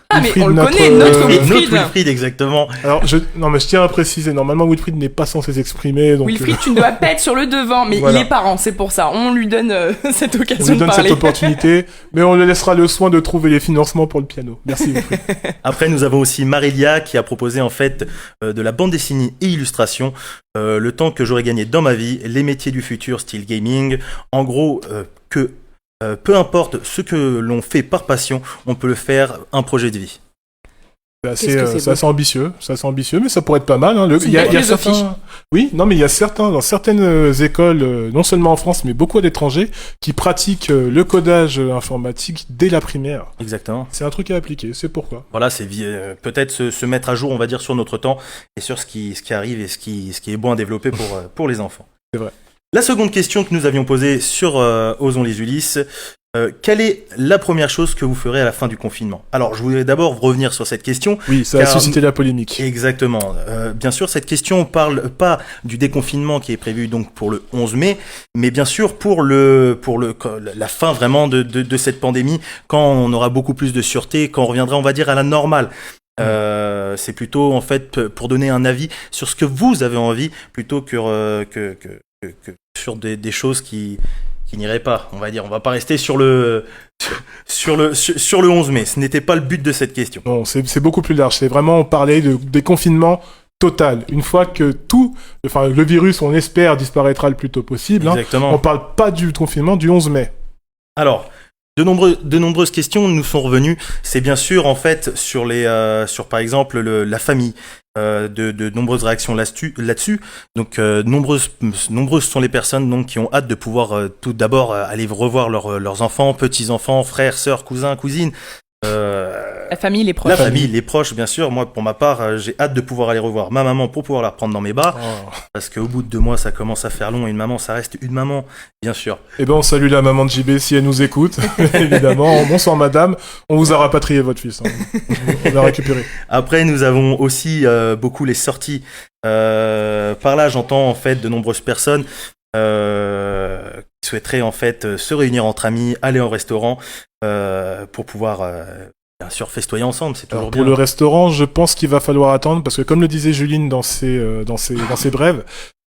Ah, mais on le connaît, notre Wilfried, exactement. Alors, je tiens à préciser, normalement, Wilfried n'est pas censé s'exprimer. Donc, Wilfried, tu ne dois pas être sur le devant, mais voilà. Il est parent, c'est pour ça. On lui donne cette occasion de parler. On lui donne cette opportunité, mais on lui laissera le soin de trouver les financements pour le piano. Merci, Wilfried. Après, nous avons aussi Marilia qui a proposé, en fait, de la bande dessinée et illustration, le temps que j'aurais gagné dans ma vie, les métiers du futur, style gaming. En gros, peu importe ce que l'on fait par passion, on peut le faire un projet de vie. C'est assez ambitieux, mais ça pourrait être pas mal. Hein. Il y a philosophie. certains... Oui, non, mais il y a dans certaines écoles, non seulement en France, mais beaucoup à l'étranger, qui pratiquent le codage informatique dès la primaire. Exactement. C'est un truc à appliquer, c'est pourquoi. Voilà, c'est peut-être se mettre à jour, on va dire, sur notre temps et sur ce qui arrive et ce qui est bon à développer pour les enfants. C'est vrai. La seconde question que nous avions posée sur Osons les Ulysses, quelle est la première chose que vous ferez à la fin du confinement? Alors, je voudrais d'abord revenir sur cette question. Oui, ça a suscité la polémique. Exactement. Bien sûr, cette question ne parle pas du déconfinement qui est prévu donc pour le 11 mai, mais bien sûr pour la fin vraiment de cette pandémie, quand on aura beaucoup plus de sûreté, quand on reviendra, on va dire, à la normale. C'est plutôt en fait pour donner un avis sur ce que vous avez envie, plutôt que sur des choses qui n'iraient pas. On va dire, on va pas rester sur le 11 mai. Ce n'était pas le but de cette question. Non, c'est beaucoup plus large. C'est vraiment parler de déconfinement total. Une fois que le virus, on espère, disparaîtra le plus tôt possible. Exactement. On parle pas du confinement du 11 mai. Alors, de nombreuses questions nous sont revenues. C'est bien sûr en fait sur par exemple la famille. De nombreuses réactions là-dessus. Donc nombreuses sont les personnes donc qui ont hâte de pouvoir tout d'abord aller revoir leurs enfants, petits-enfants, frères, sœurs, cousins, cousines. La famille, les proches. La famille, les proches, bien sûr. Moi, pour ma part, j'ai hâte de pouvoir aller revoir ma maman pour pouvoir la reprendre dans mes bras. Parce qu'au bout de 2 mois, ça commence à faire long. Et une maman, ça reste une maman, bien sûr. Eh ben, on salue la maman de JB si elle nous écoute. Évidemment. Bonsoir, madame. On vous a rapatrié votre fils. On l'a récupéré. Après, nous avons aussi beaucoup les sorties. Par là, j'entends en fait de nombreuses personnes qui souhaiteraient en fait se réunir entre amis, aller au restaurant pour pouvoir bien sûr festoyer ensemble. C'est toujours bien. Pour le restaurant, je pense qu'il va falloir attendre parce que comme le disait Juline dans ses brèves,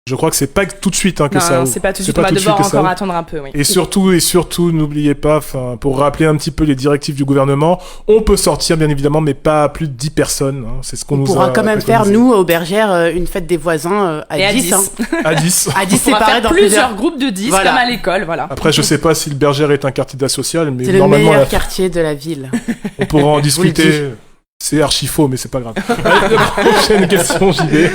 je crois que c'est pas tout de suite que ça ouvre. Non, c'est pas tout de suite. On va devoir encore attendre un peu. Oui. Et surtout, n'oubliez pas, pour rappeler un petit peu les directives du gouvernement, on peut sortir bien évidemment, mais pas à plus de 10 personnes. C'est ce qu'on nous a. On pourra quand même faire nous aux Bergères une fête des voisins à 10. À 10. À 10 on va séparés faire dans plusieurs groupes de 10 Voilà. comme à l'école, voilà. Après, je sais pas si le Bergère est un quartier d'asocial, mais c'est le normalement, meilleur quartier de la ville. on pourra en discuter. C'est archi faux, mais c'est pas grave. Allez, prochaine question, JB.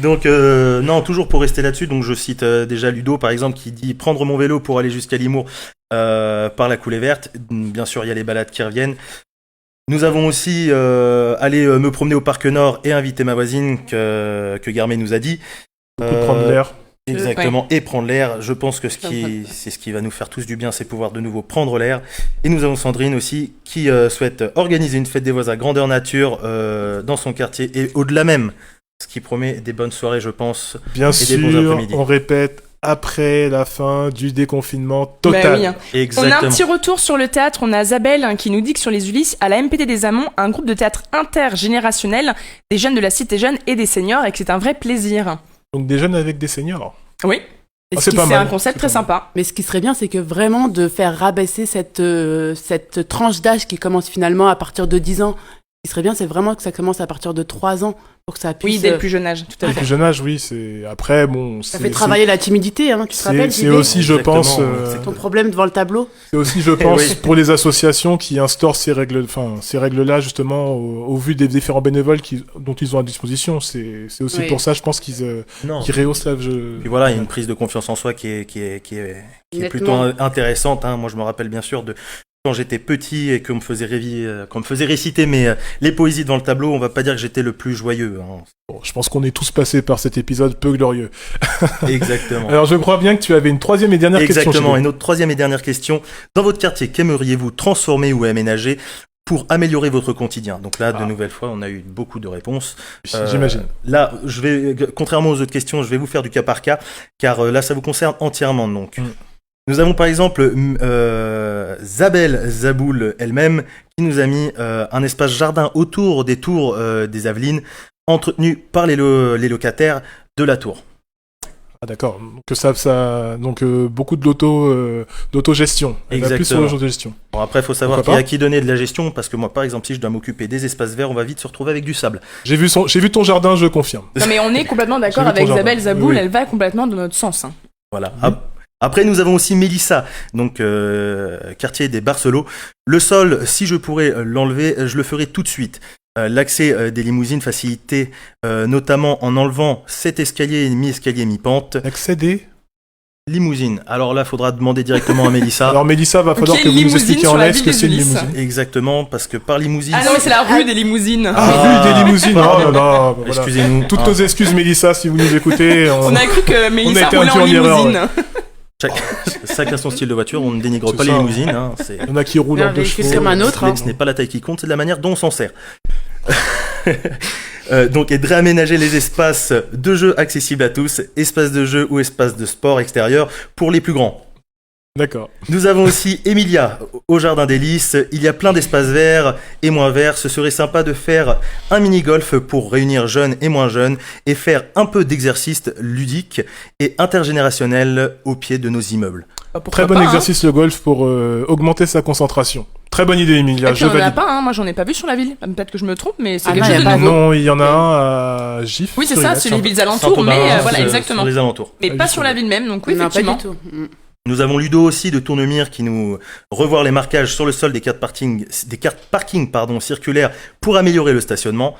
Donc, non, toujours pour rester là-dessus, donc je cite déjà Ludo, par exemple, qui dit « Prendre mon vélo pour aller jusqu'à Limours par la coulée verte ». Bien sûr, il y a les balades qui reviennent. Nous avons aussi aller me promener au Parc Nord et inviter ma voisine que Garmet nous a dit. Prendre l'air. Exactement, et prendre l'air. Je pense que c'est ce qui va nous faire tous du bien, c'est pouvoir de nouveau prendre l'air. Et nous avons Sandrine aussi qui souhaite organiser une fête des voisins grandeur nature dans son quartier et au-delà même. Ce qui promet des bonnes soirées, je pense. Bien et des bons sûr, après-midi. on répète, après la fin du déconfinement total. Bah oui. Exactement. On a un petit retour sur le théâtre. On a Zabel qui nous dit que sur les Ulysses, à la MPT des Amants, un groupe de théâtre intergénérationnel, des jeunes de la cité jeune et des seniors, et que c'est un vrai plaisir. Donc des jeunes avec des seniors. Oui. Et c'est ce qui- pas C'est mal. un concept très sympa. Mais ce qui serait bien, c'est que vraiment de faire rabaisser cette tranche d'âge qui commence finalement à partir de 10 ans. Ce qui serait bien, c'est vraiment que ça commence à partir de 3 ans pour que ça puisse. Oui, dès le plus jeune âge, tout à Le fait. plus jeune âge, oui, c'est... Après, bon... Ça fait travailler la timidité, hein, tu te rappelles, C'est JB, aussi, je Exactement, pense... c'est ton problème devant le tableau. C'est aussi, je pense, oui. pour les associations qui instaurent ces règles-là, justement, au vu des différents bénévoles dont ils ont à disposition. C'est aussi Oui. pour ça, je pense qu'ils Non. rehaussent la... Puis voilà, il y a une prise de confiance en soi qui est Nettement. plutôt intéressante. Hein. Moi, je me rappelle bien sûr de quand j'étais petit et qu'on me faisait réciter les poésies devant le tableau. On va pas dire que j'étais le plus joyeux. Hein. Bon, je pense qu'on est tous passés par cet épisode peu glorieux. Exactement. Alors, je crois bien que tu avais une troisième et dernière question. Exactement. JB. Et notre troisième et dernière question. Dans votre quartier, qu'aimeriez-vous transformer ou aménager pour améliorer votre quotidien? Donc là, de nouvelles fois, on a eu beaucoup de réponses. J'imagine. Là, contrairement aux autres questions, je vais vous faire du cas par cas, car là, ça vous concerne entièrement. Donc, nous avons par exemple Zabel Zaboul elle-même qui nous a mis un espace jardin autour des tours des Avelines, entretenu par les locataires de la tour. Ah, d'accord. Donc, beaucoup de d'autogestion. Elle va plus sur Exactement. l'autogestion. Bon, après, il faut savoir Pourquoi qui pas à qui donner de la gestion, parce que moi, par exemple, si je dois m'occuper des espaces verts, on va vite se retrouver avec du sable. J'ai vu ton jardin, je confirme. Non, mais on est complètement d'accord J'ai vu ton avec jardin. Isabelle Zaboul, Oui. elle va complètement dans notre sens. Hein. Voilà. Après, nous avons aussi Mélissa, donc quartier des Barcelots. Le sol, si je pourrais l'enlever, je le ferai tout de suite. L'accès des limousines facilité notamment en enlevant 7 escaliers, mi-escalier, mi-pente. L'accès des... Limousine. Alors là, faudra demander directement à Mélissa. Alors Mélissa, va falloir Ok, que vous nous limousine expliquiez sur en la live ce ville que des c'est une Ulysses. limousine. Exactement, parce que par limousine... Ah non, mais c'est la rue des limousines. Rue des limousines. pardon. Oh là là, voilà. Excusez-nous. Toutes nos excuses, Mélissa, si vous nous écoutez. On a cru que Mélissa été roulait en induit en erreur, limousine. Chacun son style de voiture, on ne dénigre C'est pas ça. les limousines. Hein, c'est... Il y en a qui roulent Un en deux véhicule chevaux. comme un autre. hein. Ce n'est pas la taille qui compte, c'est de la manière dont on s'en sert. Donc, et de réaménager les espaces de jeu accessibles à tous, espaces de jeu ou espaces de sport extérieur pour les plus grands. D'accord. Nous avons aussi Emilia au Jardin des Lys. Il y a plein d'espaces verts et moins verts. Ce serait sympa de faire un mini-golf pour réunir jeunes et moins jeunes et faire un peu d'exercice ludique et intergénérationnel au pied de nos immeubles. Pourquoi Très bon pas, exercice le golf pour augmenter sa concentration. Très bonne idée, Emilia. Et puis Je on en a valide. pas, hein. Moi j'en ai pas vu sur la ville. Peut-être que je me trompe, mais c'est Ah quelque non, chose y a de pas- nouveau. Non, il y en a un à Gif. Oui, c'est sur ça, Illas. c'est les villes alentours, Saint-Thomas, mais voilà, exactement. Sur les alentours. Mais Ah, pas du sur tout. la ville même, donc oui, Non, pas effectivement. du tout. Nous avons Ludo aussi de Tournemire qui nous revoit les marquages sur le sol des cartes parking circulaires pour améliorer le stationnement.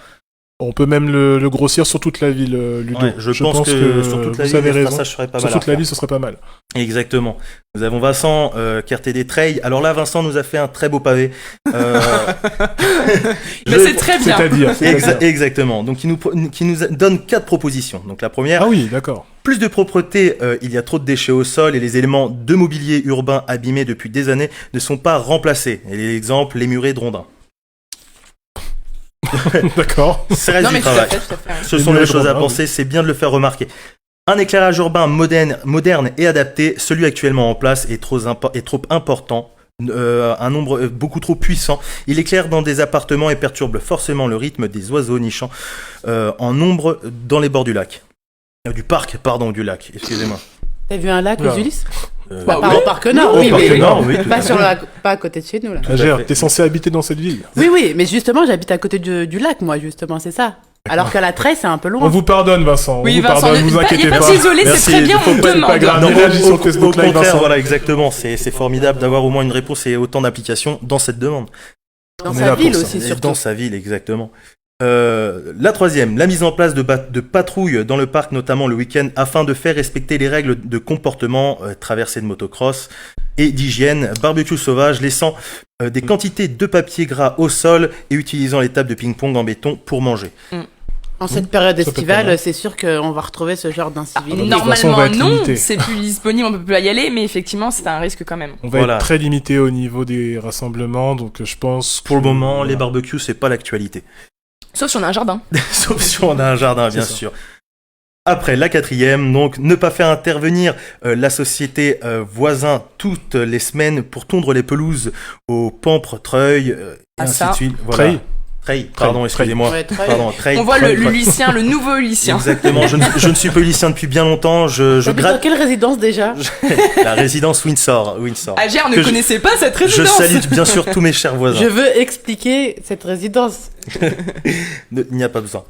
On peut même le grossir sur toute la ville, Ludo. Ouais, je pense que sur toute la vous ville, avez le raison. traçage serait pas Sur mal à toute la faire. ville, ce serait pas mal. Exactement. Nous avons Vincent qui a RTD Trail. Alors là, Vincent nous a fait un très beau pavé. Mais c'est très bien. C'est-à-dire. Exactement. Donc qui nous donne 4 propositions. Donc la première, Ah oui, d'accord. plus de propreté, il y a trop de déchets au sol et les éléments de mobilier urbain abîmés depuis des années ne sont pas remplacés. Et l'exemple, les murets de rondins. D'accord. Ça reste Non, du mais tout à travail. fait, tout à fait. Ce Les sont les murets de choses à rondins, penser, c'est bien de le faire remarquer. Un éclairage urbain moderne et adapté, celui actuellement en place est trop important. Un nombre beaucoup trop puissant. Il éclaire dans des appartements et perturbe forcément le rythme des oiseaux nichant en nombre dans les bords du lac. Du parc, pardon, du lac, excusez-moi. T'as vu un lac Oula. aux Ulysses Bah Pas oui. au Parc Nord, Au oui, Parc mais Nord, oui, tout pas, à sur fait. pas à côté de chez nous, là. Agère, fait. t'es censé habiter dans cette ville. Oui, mais justement, j'habite à côté du lac, moi, justement, c'est ça. Alors qu'à la Treille, c'est un peu loin. On vous pardonne, Vincent. Oui, on vous Vincent, pardonne, vous il inquiétez n'y a pas pas. de s'isoler, c'est Merci, très bien, faut on pas- c'est pas demande. grave. Non, Réagis sur Facebook au Live, contraire, Vincent. voilà, exactement. C'est formidable d'avoir au moins une réponse et autant d'applications dans cette demande. Dans on est sa là pour ville ça. aussi, Et surtout. dans sa ville, exactement. La troisième, la mise en place de patrouilles dans le parc, notamment le week-end, afin de faire respecter les règles de comportement, traversée de motocross et d'hygiène, barbecue sauvage, laissant des quantités de papier gras au sol et utilisant les tables de ping-pong en béton pour manger. En cette période Ça peut pas estivale, mal. c'est sûr qu'on va retrouver ce genre d'incivilité. de toute façon, on va Normalement, être non, limité. c'est plus disponible, on peut plus y aller, mais effectivement, c'est un risque quand même. On va Voilà. être très limité au niveau des rassemblements, donc je pense. Pour le que- moment, voilà. les barbecues, c'est pas l'actualité. Sauf si on a un jardin. Sauf si on a un jardin, bien C'est ça. sûr. Après, la quatrième, donc, ne pas faire intervenir la société voisin toutes les semaines pour tondre les pelouses au Pampre, Treuil, et Ah, ainsi ça. de suite. Voilà. Treuil. Treuil, pardon, Treuil. excusez-moi. Ouais, Treuil. Pardon, Treuil, On voit Treuil, le Treuil. lycéen, le nouveau lycéen. Exactement, je ne suis pas lycéen depuis bien longtemps, je T'habites dans gratte quelle résidence déjà la résidence Windsor. Agère ne Que je- connaissait pas cette Je résidence. salue bien sûr tous mes chers voisins. Je veux expliquer cette résidence. Il n'y a pas besoin.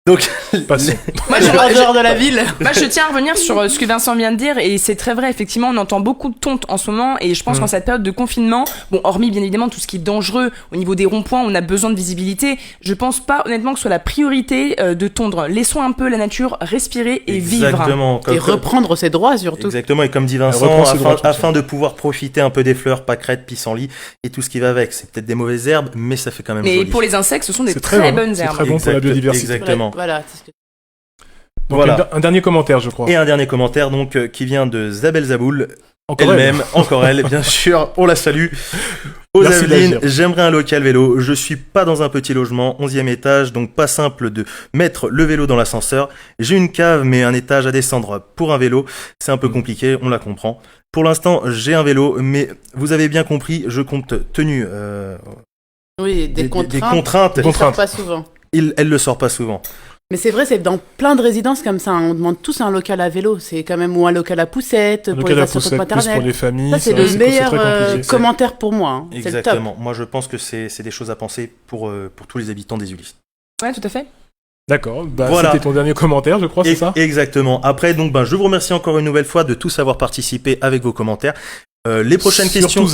Donc, Passons. Moi, En dehors de la ville. Moi, je tiens à revenir sur ce que Vincent vient de dire, et c'est très vrai, effectivement, on entend beaucoup de tontes en ce moment, et je pense qu'en cette période de confinement, bon, hormis bien évidemment tout ce qui est dangereux, au niveau des ronds-points, on a besoin de visibilité, je pense pas honnêtement que ce soit la priorité de tondre. Laissons un peu la nature respirer et vivre. exactement. Et reprendre ses droits, surtout. Exactement, et comme dit reprend Vincent, ses droits, tout ça. afin de pouvoir profiter un peu des fleurs, pâquerettes, pissenlits et tout ce qui va avec. C'est peut-être des mauvaises herbes, mais ça fait quand même Mais joli. pour les insectes, ce sont des C'est très, très bon, bonnes c'est herbes. très bon pour la biodiversité. Exactement. Voilà, c'est ce que- Donc Voilà. un dernier commentaire, je crois. Et un dernier commentaire donc qui vient de Zabel Zaboul, Encore elle-même, encore elle, bien sûr, on la salue. Aux Merci Avelines, d'agir. j'aimerais un local vélo. Je suis pas dans un petit logement, 11e étage, donc pas simple de mettre le vélo dans l'ascenseur. J'ai une cave, mais un étage à descendre pour un vélo, c'est un peu compliqué, on la comprend. Pour l'instant, j'ai un vélo, mais vous avez bien compris, je compte tenu Oui, des contraintes. contraintes. qui Contraintes. sortent pas souvent. Elle le sort pas souvent. Mais c'est vrai, c'est dans plein de résidences comme ça. On demande tous un local à vélo. C'est quand même ou un local à poussette Donc pour à les la assistants poussette, plus pour maternelles. les familles. Ça, c'est vrai, le meilleur très compliqué. commentaire pour moi. hein. C'est le top. Exactement. Moi, je pense que c'est des choses à penser pour tous les habitants des Ulysses. Ouais, tout à fait. D'accord, bah, Voilà. c'était ton dernier commentaire, je crois, c'est ça Exactement. Après, donc, je vous remercie encore une nouvelle fois de tous avoir participé avec vos commentaires. Les prochaines questions.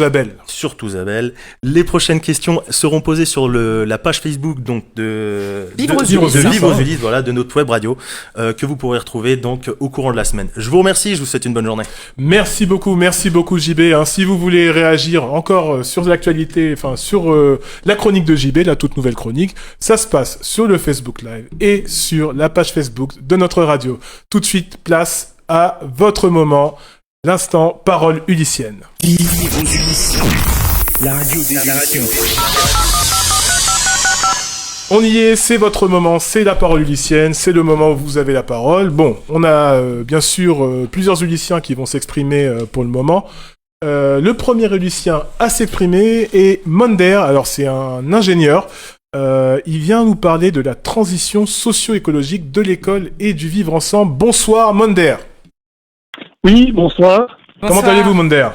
Surtout Isabelle. Les prochaines questions seront posées sur la page Facebook donc de Vivre aux Ulysse, voilà, de notre web radio, que vous pourrez retrouver donc au courant de la semaine. Je vous remercie, je vous souhaite une bonne journée. Merci beaucoup JB. Si vous voulez réagir encore sur l'actualité, enfin sur la chronique de JB, la toute nouvelle chronique, ça se passe sur le Facebook Live et sur la page Facebook de notre radio. Tout de suite, place à votre moment. L'instant parole ulyssienne. Vivre aux Ulyssiens. La radio des Ulyssiens. On y est, c'est votre moment, c'est la parole ulyssienne, c'est le moment où vous avez la parole. Bon, on a bien sûr plusieurs ulyssiens qui vont s'exprimer pour le moment. Le premier ulyssien à s'exprimer est Monder, alors c'est un ingénieur. Il vient nous parler de la transition socio-écologique de l'école et du vivre ensemble. Bonsoir Monder. Oui, bonsoir. Comment allez-vous, Monder?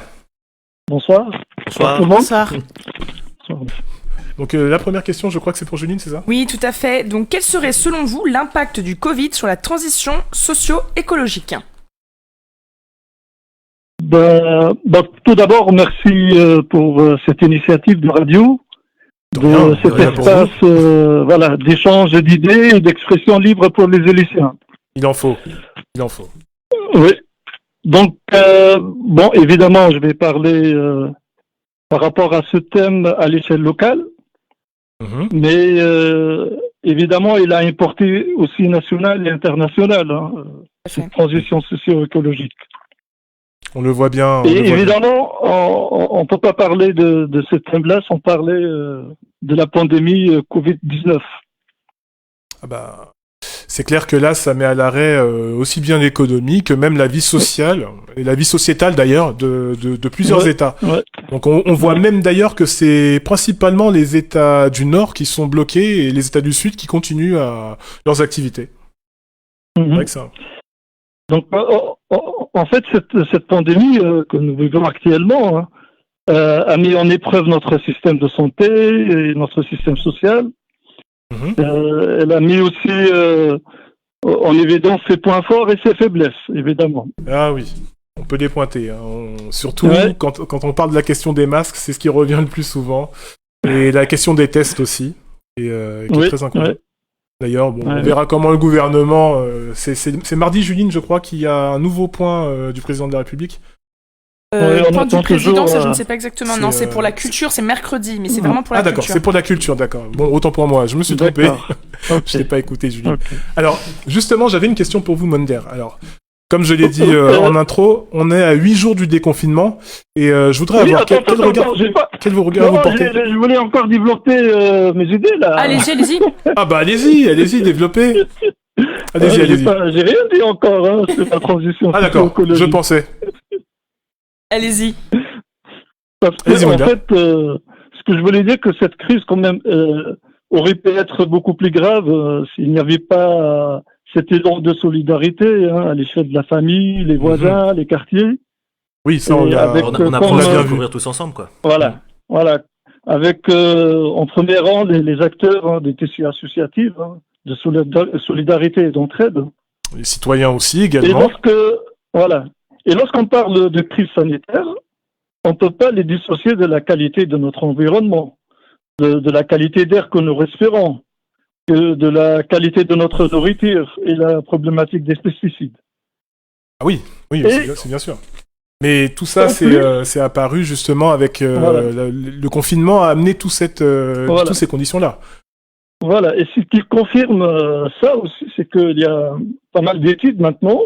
Bonsoir. Bonsoir. Bonsoir. Donc la première question, je crois que c'est pour Juline, c'est ça? Oui, tout à fait. Donc quel serait selon vous l'impact du Covid sur la transition socio-écologique? Tout d'abord, merci pour cette initiative de radio, cet espace d'échange d'idées et d'expression libre pour les Ulyssiens. Il en faut. Oui. Donc, évidemment, je vais parler par rapport à ce thème à l'échelle locale, mais évidemment, il a une portée aussi nationale et internationale, cette transition socio-écologique. On le voit bien. Évidemment, on ne peut pas parler de ce thème-là sans parler de la pandémie Covid-19. Ah bah... C'est clair que là, ça met à l'arrêt aussi bien l'économie que même la vie sociale, et la vie sociétale d'ailleurs, de plusieurs États. Ouais. Donc on voit même d'ailleurs que c'est principalement les États du Nord qui sont bloqués et les États du Sud qui continuent leurs activités. C'est vrai que ça. Donc en fait, cette pandémie que nous vivons actuellement a mis en épreuve notre système de santé et notre système social. Elle a mis aussi en évidence ses points forts et ses faiblesses, évidemment. Ah oui, on peut les pointer. Surtout quand on parle de la question des masques, c'est ce qui revient le plus souvent. Et la question des tests aussi, qui est très inconnu. D'ailleurs, on verra comment le gouvernement... c'est mardi, Juline, je crois, qu'il y a un nouveau point du président de la République. Point du président, ça je ne sais pas exactement. Non, c'est pour la culture, c'est mercredi, mais c'est vraiment pour la culture. Ah d'accord, c'est pour la culture, d'accord. Bon, autant pour moi, je me suis trompé. Je n'ai pas écouté, Julie. Okay. Alors, justement, j'avais une question pour vous, Monder. Alors, comme je l'ai dit en intro, on est à 8 jours du déconfinement, et je voudrais avoir quel regard vous portez. Je voulais encore développer mes idées, là. Allez-y. Ah bah allez-y, développez. Allez-y. J'ai rien dit encore, sur la transition. Ah d'accord, je pensais. Allez-y. Parce que, en fait, ce que je voulais dire, que cette crise, quand même, aurait pu être beaucoup plus grave s'il n'y avait pas cet élan de solidarité à l'échelle de la famille, les voisins, les quartiers. Oui, ça, on a bien vu courir tous ensemble, quoi. Voilà. Avec, en premier rang, les acteurs des tissus associatifs, de solidarité et d'entraide. Les citoyens aussi, également. Et lorsqu'on parle de crise sanitaire, on ne peut pas les dissocier de la qualité de notre environnement, de la qualité d'air que nous respirons, de la qualité de notre nourriture et la problématique des pesticides. Ah oui, c'est bien sûr. Mais tout ça, c'est apparu justement avec le confinement a amené toutes ces conditions-là. Voilà, et ce qui confirme ça aussi, c'est qu'il y a pas mal d'études maintenant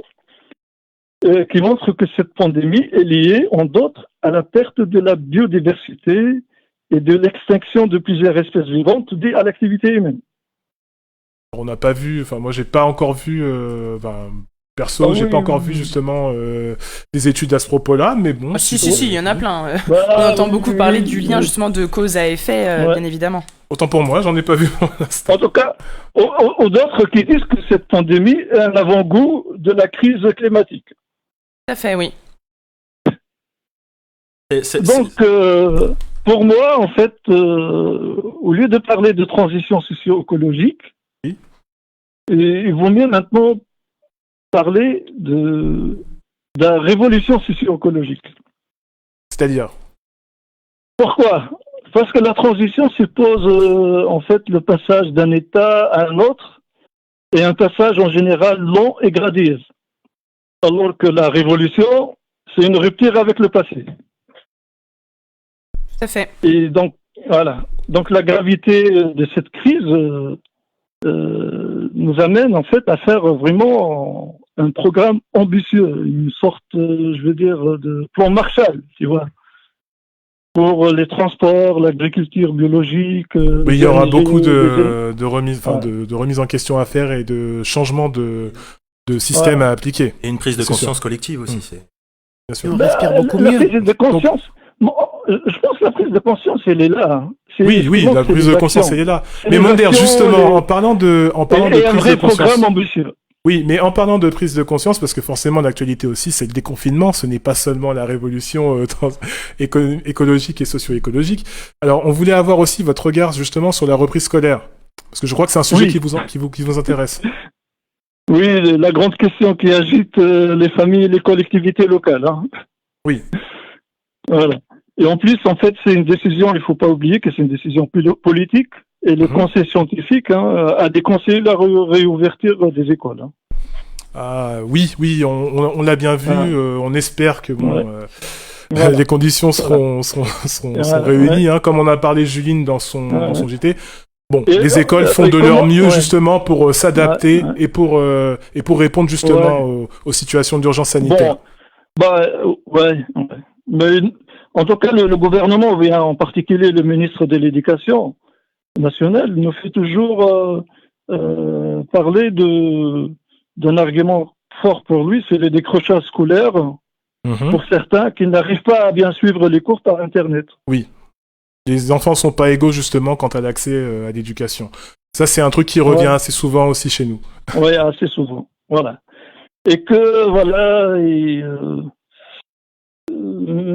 qui montrent que cette pandémie est liée, en d'autres, à la perte de la biodiversité et de l'extinction de plusieurs espèces vivantes dues à l'activité humaine. On n'a pas vu, moi j'ai pas encore vu, perso, j'ai pas encore vu justement des études à ce propos-là, mais bon. Si, il y en a plein. On entend beaucoup parler du lien justement de cause à effet, bien évidemment. Autant pour moi, j'en ai pas vu pour l'instant. En tout cas, d'autres qui disent que cette pandémie est un avant-goût de la crise climatique. Tout à fait, oui. Donc, pour moi, en fait, au lieu de parler de transition socio-écologique, il vaut mieux maintenant parler de la révolution socio-écologique. c'est-à-dire? Pourquoi? Parce que la transition suppose en fait le passage d'un état à un autre et un passage en général long et graduel. Alors que la révolution, c'est une rupture avec le passé. Tout à fait. Et donc, voilà. Donc la gravité de cette crise nous amène en fait à faire vraiment un programme ambitieux, une sorte, je veux dire, de plan Marshall, tu vois, pour les transports, l'agriculture biologique. Oui, il y aura beaucoup de remises en question à faire et de changements de système à appliquer. Et une prise de C'est conscience sûr. collective aussi. C'est... Bien sûr. On respire beaucoup la mieux. prise de conscience, bon, je pense que la prise de conscience, elle est là. Hein. Oui, la prise de conscience, elle est là. Mais Monder, justement, en parlant de et un prise vrai de conscience. programme ambitieux. Oui, mais en parlant de prise de conscience, parce que forcément l'actualité aussi, c'est le déconfinement, ce n'est pas seulement la révolution écologique et socio-écologique. Alors, on voulait avoir aussi votre regard justement sur la reprise scolaire, parce que je crois que c'est un sujet qui vous intéresse. Oui, la grande question qui agite les familles et les collectivités locales. Hein. Oui. Voilà. Et en plus, en fait, c'est une décision, il ne faut pas oublier que c'est une décision politique. Et le conseil scientifique a déconseillé la réouverture des écoles. Hein. Ah oui, on l'a bien vu. On espère que Voilà. les conditions seront réunies, hein, comme on a parlé Juline dans son JT. Bon, Et les écoles font de leur mieux justement pour s'adapter et pour répondre justement aux situations d'urgence sanitaire. Mais en tout cas, le gouvernement, en particulier le ministre de l'Éducation nationale, nous fait toujours parler d'un argument fort pour lui, c'est le décrochage scolaire pour certains qui n'arrivent pas à bien suivre les cours par Internet. Oui. Les enfants sont pas égaux justement quant à l'accès à l'éducation. Ça, c'est un truc qui revient assez souvent aussi chez nous. Oui, assez souvent. Voilà. Et que, voilà,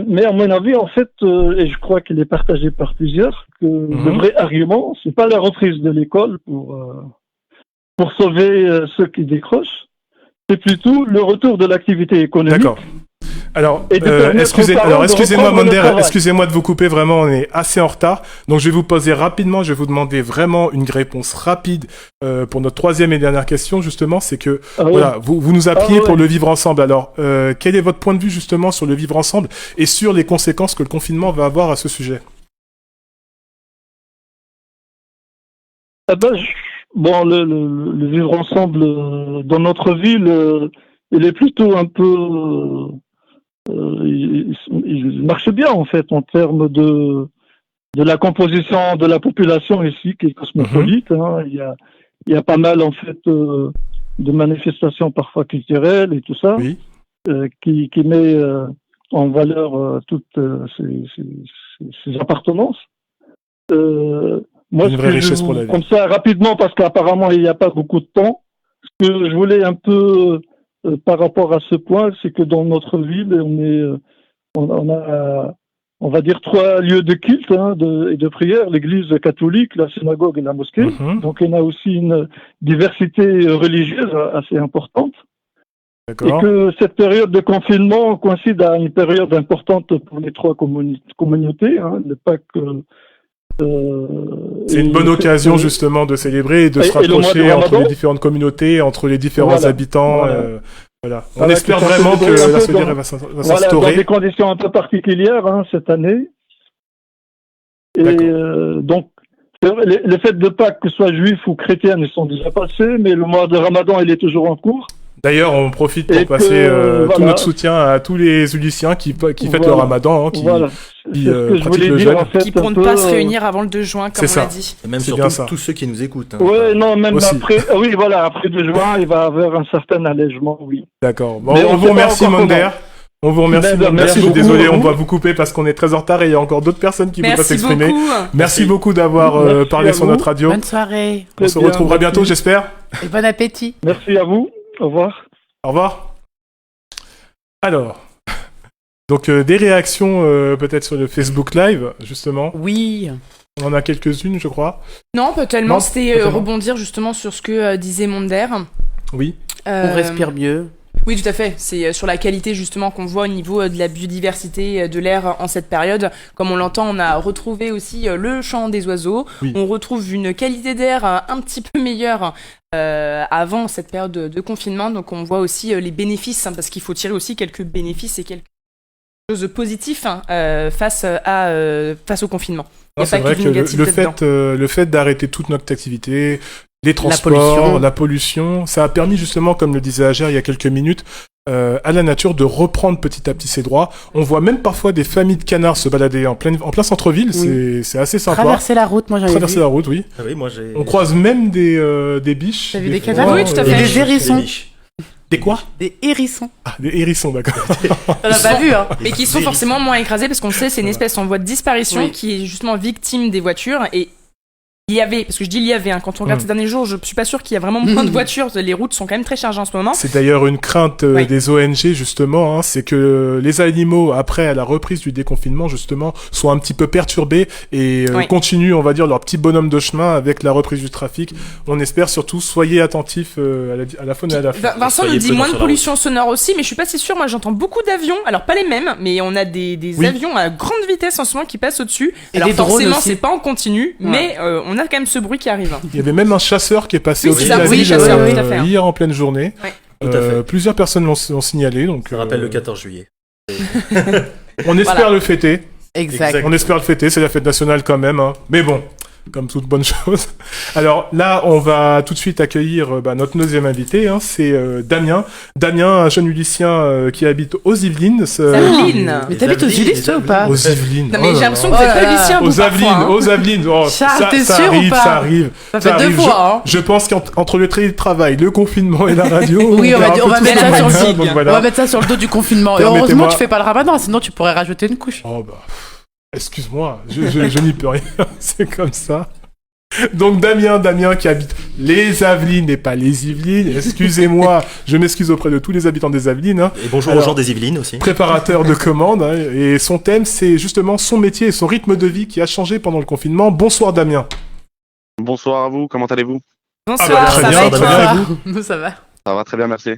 mais à mon avis, en fait, et je crois qu'il est partagé par plusieurs, que le vrai argument, c'est pas la reprise de l'école pour sauver ceux qui décrochent, c'est plutôt le retour de l'activité économique. D'accord. Alors, excusez-moi, Monder, excusez-moi de vous couper, vraiment, on est assez en retard. Donc, je vais vous poser rapidement, je vais vous demander vraiment une réponse rapide pour notre troisième et dernière question, justement, c'est que, vous nous appuyez pour le vivre ensemble. Alors, quel est votre point de vue, justement, sur le vivre ensemble et sur les conséquences que le confinement va avoir à ce sujet? Le vivre ensemble dans notre ville, il est plutôt un peu... il marche bien en fait en termes de la composition de la population ici qui est cosmopolite. Hein. Il y a pas mal en fait de manifestations parfois culturelles et tout ça qui met en valeur toutes ces appartenances. Moi, une vraie richesse pour la vie. Comme ça rapidement parce qu'apparemment il n'y a pas beaucoup de temps. Ce que je voulais un peu par rapport à ce point, c'est que dans notre ville, on a, on va dire, 3 lieux de culte et de prière, l'église catholique, la synagogue et la mosquée. Donc, il y a aussi une diversité religieuse assez importante. D'accord. Et que cette période de confinement coïncide à une période importante pour les 3 communautés, le Pâques. C'est une bonne occasion justement de célébrer et de se rapprocher entre les différentes communautés, entre les différents habitants. On espère vraiment que la solidarité va s'instaurer. Dans des conditions un peu particulières cette année. Et donc, le fait de Pâques, que ce soit juifs ou chrétiens, ils sont déjà passés, mais le mois de Ramadan, il est toujours en cours. D'ailleurs, on profite pour passer tout notre soutien à tous les Ulyssiens qui fêtent le Ramadan, qui pratiquent le jeûne. Qui pourront ne pas se réunir avant le 2 juin, comme on l'a dit. Et même surtout tous ceux qui nous écoutent. Même après, après 2 juin, il va y avoir un certain allègement, D'accord. Bon, on vous remercie, Monder. On vous remercie. Merci. Je suis désolé, on va vous couper parce qu'on est très en retard et il y a encore d'autres personnes qui voudraient s'exprimer. Merci beaucoup d'avoir parlé sur notre radio. Bonne soirée. On se retrouvera bientôt, j'espère. Et bon appétit. Merci à vous. Au revoir. Au revoir. Alors, donc des réactions peut-être sur le Facebook Live, justement. Oui. On en a quelques-unes, je crois. Non, pas tellement. C'était rebondir justement sur ce que disait Monder. Oui. On respire mieux. Oui, tout à fait. C'est sur la qualité justement qu'on voit au niveau de la biodiversité de l'air en cette période. Comme on l'entend, on a retrouvé aussi le chant des oiseaux. Oui. On retrouve une qualité d'air un petit peu meilleure avant cette période de confinement. Donc on voit aussi les bénéfices, parce qu'il faut tirer aussi quelques bénéfices et quelques choses positives face au confinement. Il y a C'est pas vrai que du que négatif dedans. le fait d'arrêter toute notre activité, les transports, la pollution, ça a permis justement, comme le disait Ager il y a quelques minutes, à la nature de reprendre petit à petit ses droits. On voit même parfois des familles de canards se balader en plein centre-ville, Oui. c'est assez sympa. Traverser la route, moi j'en ai Traverser vu. la route, oui. Ah oui, moi j'ai. On croise même des biches. T'as vu des fois, canards? Oui, tout à Et fait. des hérissons. Des quoi? Des hérissons. Ah, des hérissons, d'accord. On l'a pas vu, hein. Mais qui sont forcément moins écrasés parce qu'on le sait, c'est une espèce en voie de disparition Oui. qui est justement victime des voitures. Et il y avait, parce que je dis il y avait, quand on regarde ces derniers jours, je suis pas sûr qu'il y a vraiment moins de voitures. Les routes sont quand même très chargées en ce moment. C'est d'ailleurs une crainte Oui. des ONG, justement, c'est que les animaux, après à la reprise du déconfinement, justement, soient un petit peu perturbés et Oui. continuent, on va dire, leur petit bonhomme de chemin avec la reprise du trafic. On espère surtout, soyez attentifs à la faune et à la flore. Vincent Soyez nous dit prudents moins de sur la pollution sonore aussi, mais je suis pas si sûre. Moi, j'entends beaucoup d'avions. Alors, pas les mêmes, mais on a des Oui. avions à grande vitesse en ce moment qui passent au-dessus. Et Alors, des drones forcément, aussi. c'est pas en continu, mais on a quand même ce bruit qui arrive. Il y avait même un chasseur qui est passé Oui, au-dessus c'est de ça, la oui, ville chasseur, tout à fait. hier en pleine journée. Ouais. Tout à fait. Plusieurs personnes l'ont signalé, donc Ça rappelle le 14 juillet. on espère Voilà. le fêter. Exact. On espère le fêter, c'est la fête nationale quand même. Mais bon, comme toute bonne chose. Alors là, on va tout de suite accueillir notre deuxième invité, c'est Damien. Damien, un jeune Ulyssien qui habite aux Yvelines. Yvelines. Mais t'habites aux Ulysses, toi, ou pas? Aux Yvelines. Non, mais j'ai l'impression que Oh vous là êtes pas là. Lucien, vous, Aux Yvelines, parfois. aux Yvelines. Oh, Charles, t'es ça sûr ou arrive, pas? ça arrive. Ça fait deux arrive. fois, hein. Je pense qu'entre le télétravail, le confinement et la radio, Oui, on va perd un peu mettre tous ça les sur le moyens, site. donc On voilà. va mettre ça sur le dos du confinement. Et Permettez-moi- heureusement, tu fais pas le ramadan, sinon tu pourrais rajouter une couche. Oh excuse-moi, je n'y peux rien, c'est comme ça. Donc Damien qui habite les Yvelines et pas les Yvelines, excusez-moi, je m'excuse auprès de tous les habitants des Yvelines. Et bonjour Alors, aux gens des Yvelines aussi. Préparateur de commandes, et son thème c'est justement son métier et son rythme de vie qui a changé pendant le confinement. Bonsoir Damien. Bonsoir à vous, comment allez-vous? Bonsoir, très ça bien, va et très toi bien. Ça et va. vous Nous, ça va. Ça va très bien, merci.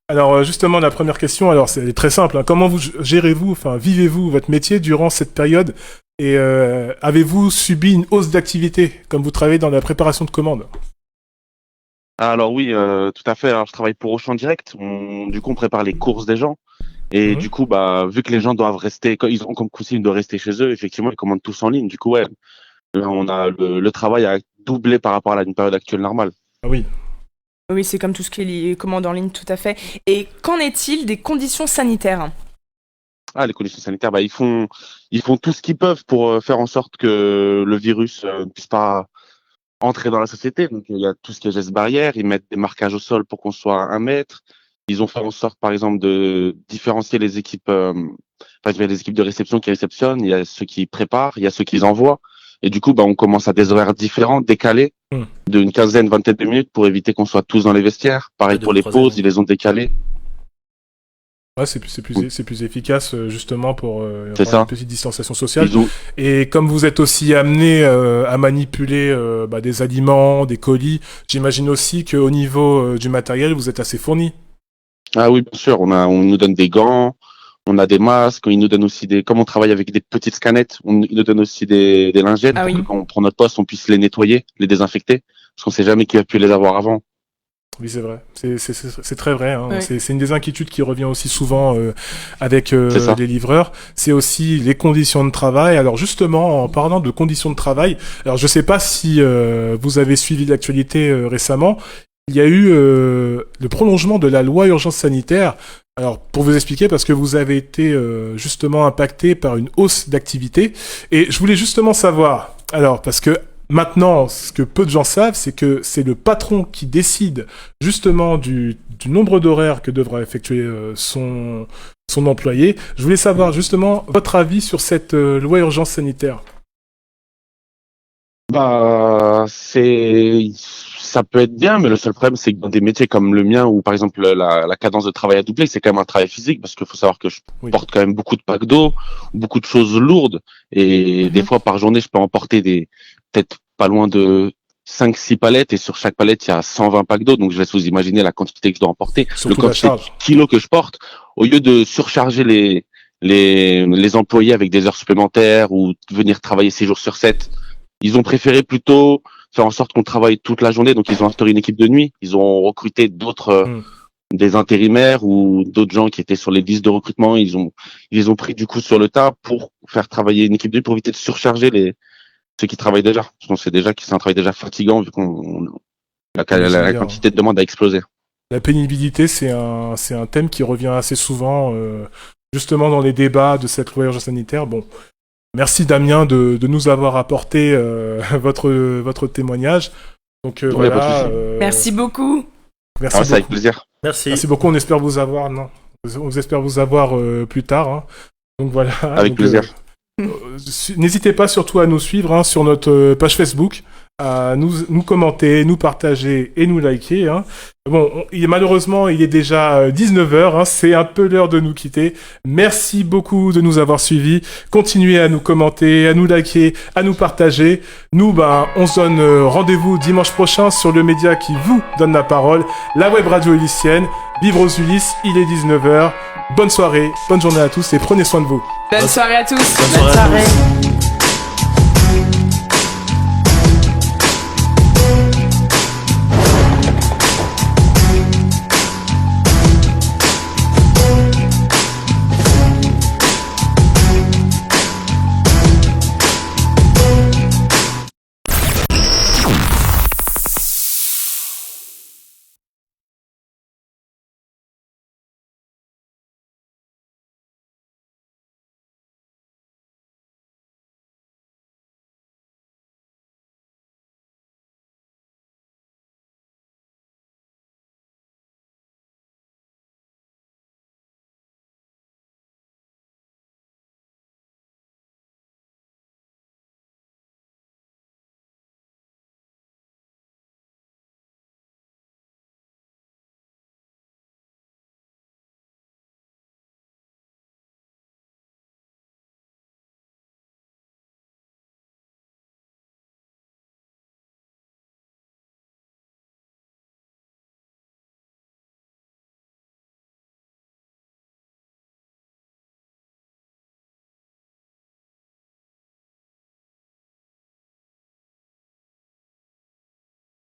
Alors justement la première question, alors c'est très simple, comment vous gérez-vous, vivez-vous votre métier durant cette période et avez-vous subi une hausse d'activité comme vous travaillez dans la préparation de commandes? Alors oui, tout à fait. Alors je travaille pour Auchan Direct. Du coup, on prépare les courses des gens. Et Mhm. du coup, vu que les gens doivent rester, ils ont comme consigne de rester chez eux, effectivement, ils commandent tous en ligne. Du coup, ouais, là, on a le travail a doublé par rapport à une période actuelle normale. Ah oui. Oui, c'est comme tout ce qui est les commandes en ligne, tout à fait. Et qu'en est-il des conditions sanitaires? Ah, les conditions sanitaires, ils font tout ce qu'ils peuvent pour faire en sorte que le virus ne puisse pas entrer dans la société. Donc, il y a tout ce qui est gestes barrières. Ils mettent des marquages au sol pour qu'on soit à 1 mètre. Ils ont fait en sorte, par exemple, de différencier les équipes. Il y a les équipes de réception qui réceptionnent, il y a ceux qui préparent, il y a ceux qui envoient. Et du coup, on commence à des horaires différents, décalés, d'une quinzaine, vingtaine de minutes pour éviter qu'on soit tous dans les vestiaires. Pareil pour les pauses, ils les ont décalées. Ouais, c'est plus efficace justement pour C'est avoir ça. une petite distanciation sociale. Ils ont- Et comme vous êtes aussi amené à manipuler des aliments, des colis, j'imagine aussi qu'au niveau du matériel, vous êtes assez fourni. Ah oui, bien sûr. On nous donne des gants, on a des masques, ils nous donnent aussi comme on travaille avec des petites scanettes, ils nous donnent aussi des lingettes Ah pour oui. que quand on prend notre poste, on puisse les nettoyer, les désinfecter, parce qu'on sait jamais qui a pu les avoir avant. Oui, c'est vrai. C'est très vrai. Ouais. C'est une des inquiétudes qui revient aussi souvent avec C'est ça. les livreurs. C'est aussi les conditions de travail. Alors justement, en parlant de conditions de travail, alors je sais pas si vous avez suivi l'actualité récemment. Il y a eu le prolongement de la loi urgence sanitaire. Alors, pour vous expliquer, parce que vous avez été justement impacté par une hausse d'activité. Et je voulais justement savoir, alors, parce que maintenant, ce que peu de gens savent, c'est que c'est le patron qui décide justement du nombre d'horaires que devra effectuer son employé. Je voulais savoir justement votre avis sur cette loi urgence sanitaire. Ça peut être bien, mais le seul problème, c'est que dans des métiers comme le mien, où par exemple la cadence de travail a doublé, c'est quand même un travail physique, parce qu'il faut savoir que je porte quand même beaucoup de packs d'eau, beaucoup de choses lourdes, et des fois par journée, je peux emporter peut-être pas loin de 5-6 palettes et sur chaque palette il y a 120 packs d'eau, donc je laisse vous imaginer la quantité que je dois emporter, Surtout le quantité de kilos que je porte. Au lieu de surcharger les employés avec des heures supplémentaires ou venir travailler 6 jours sur 7, ils ont préféré plutôt faire en sorte qu'on travaille toute la journée, donc ils ont instauré une équipe de nuit, ils ont recruté d'autres des intérimaires ou d'autres gens qui étaient sur les listes de recrutement, ils les ont pris du coup sur le tas pour faire travailler une équipe de nuit pour éviter de surcharger ceux qui travaillent déjà. Parce qu'on sait déjà que c'est un travail déjà fatigant vu qu'on la quantité de demandes a explosé. La pénibilité, c'est un thème qui revient assez souvent, justement dans les débats de cette loi urgence sanitaire. Bon, merci Damien de nous avoir apporté votre témoignage. Donc voilà. Merci beaucoup. Merci beaucoup. Avec plaisir. Merci beaucoup. On espère vous avoir. Plus tard. Hein. Donc voilà. Avec plaisir. N'hésitez pas surtout à nous suivre sur notre page Facebook, à nous commenter, nous partager et nous liker. Hein. Bon, malheureusement, il est déjà 19h, c'est un peu l'heure de nous quitter. Merci beaucoup de nous avoir suivis. Continuez à nous commenter, à nous liker, à nous partager. Nous, on se donne rendez-vous dimanche prochain sur le média qui vous donne la parole, la web radio ulyssienne. Vivre aux Ulysses, il est 19h. Bonne soirée, bonne journée à tous et prenez soin de vous. Bonne soirée à tous. Bonne soirée.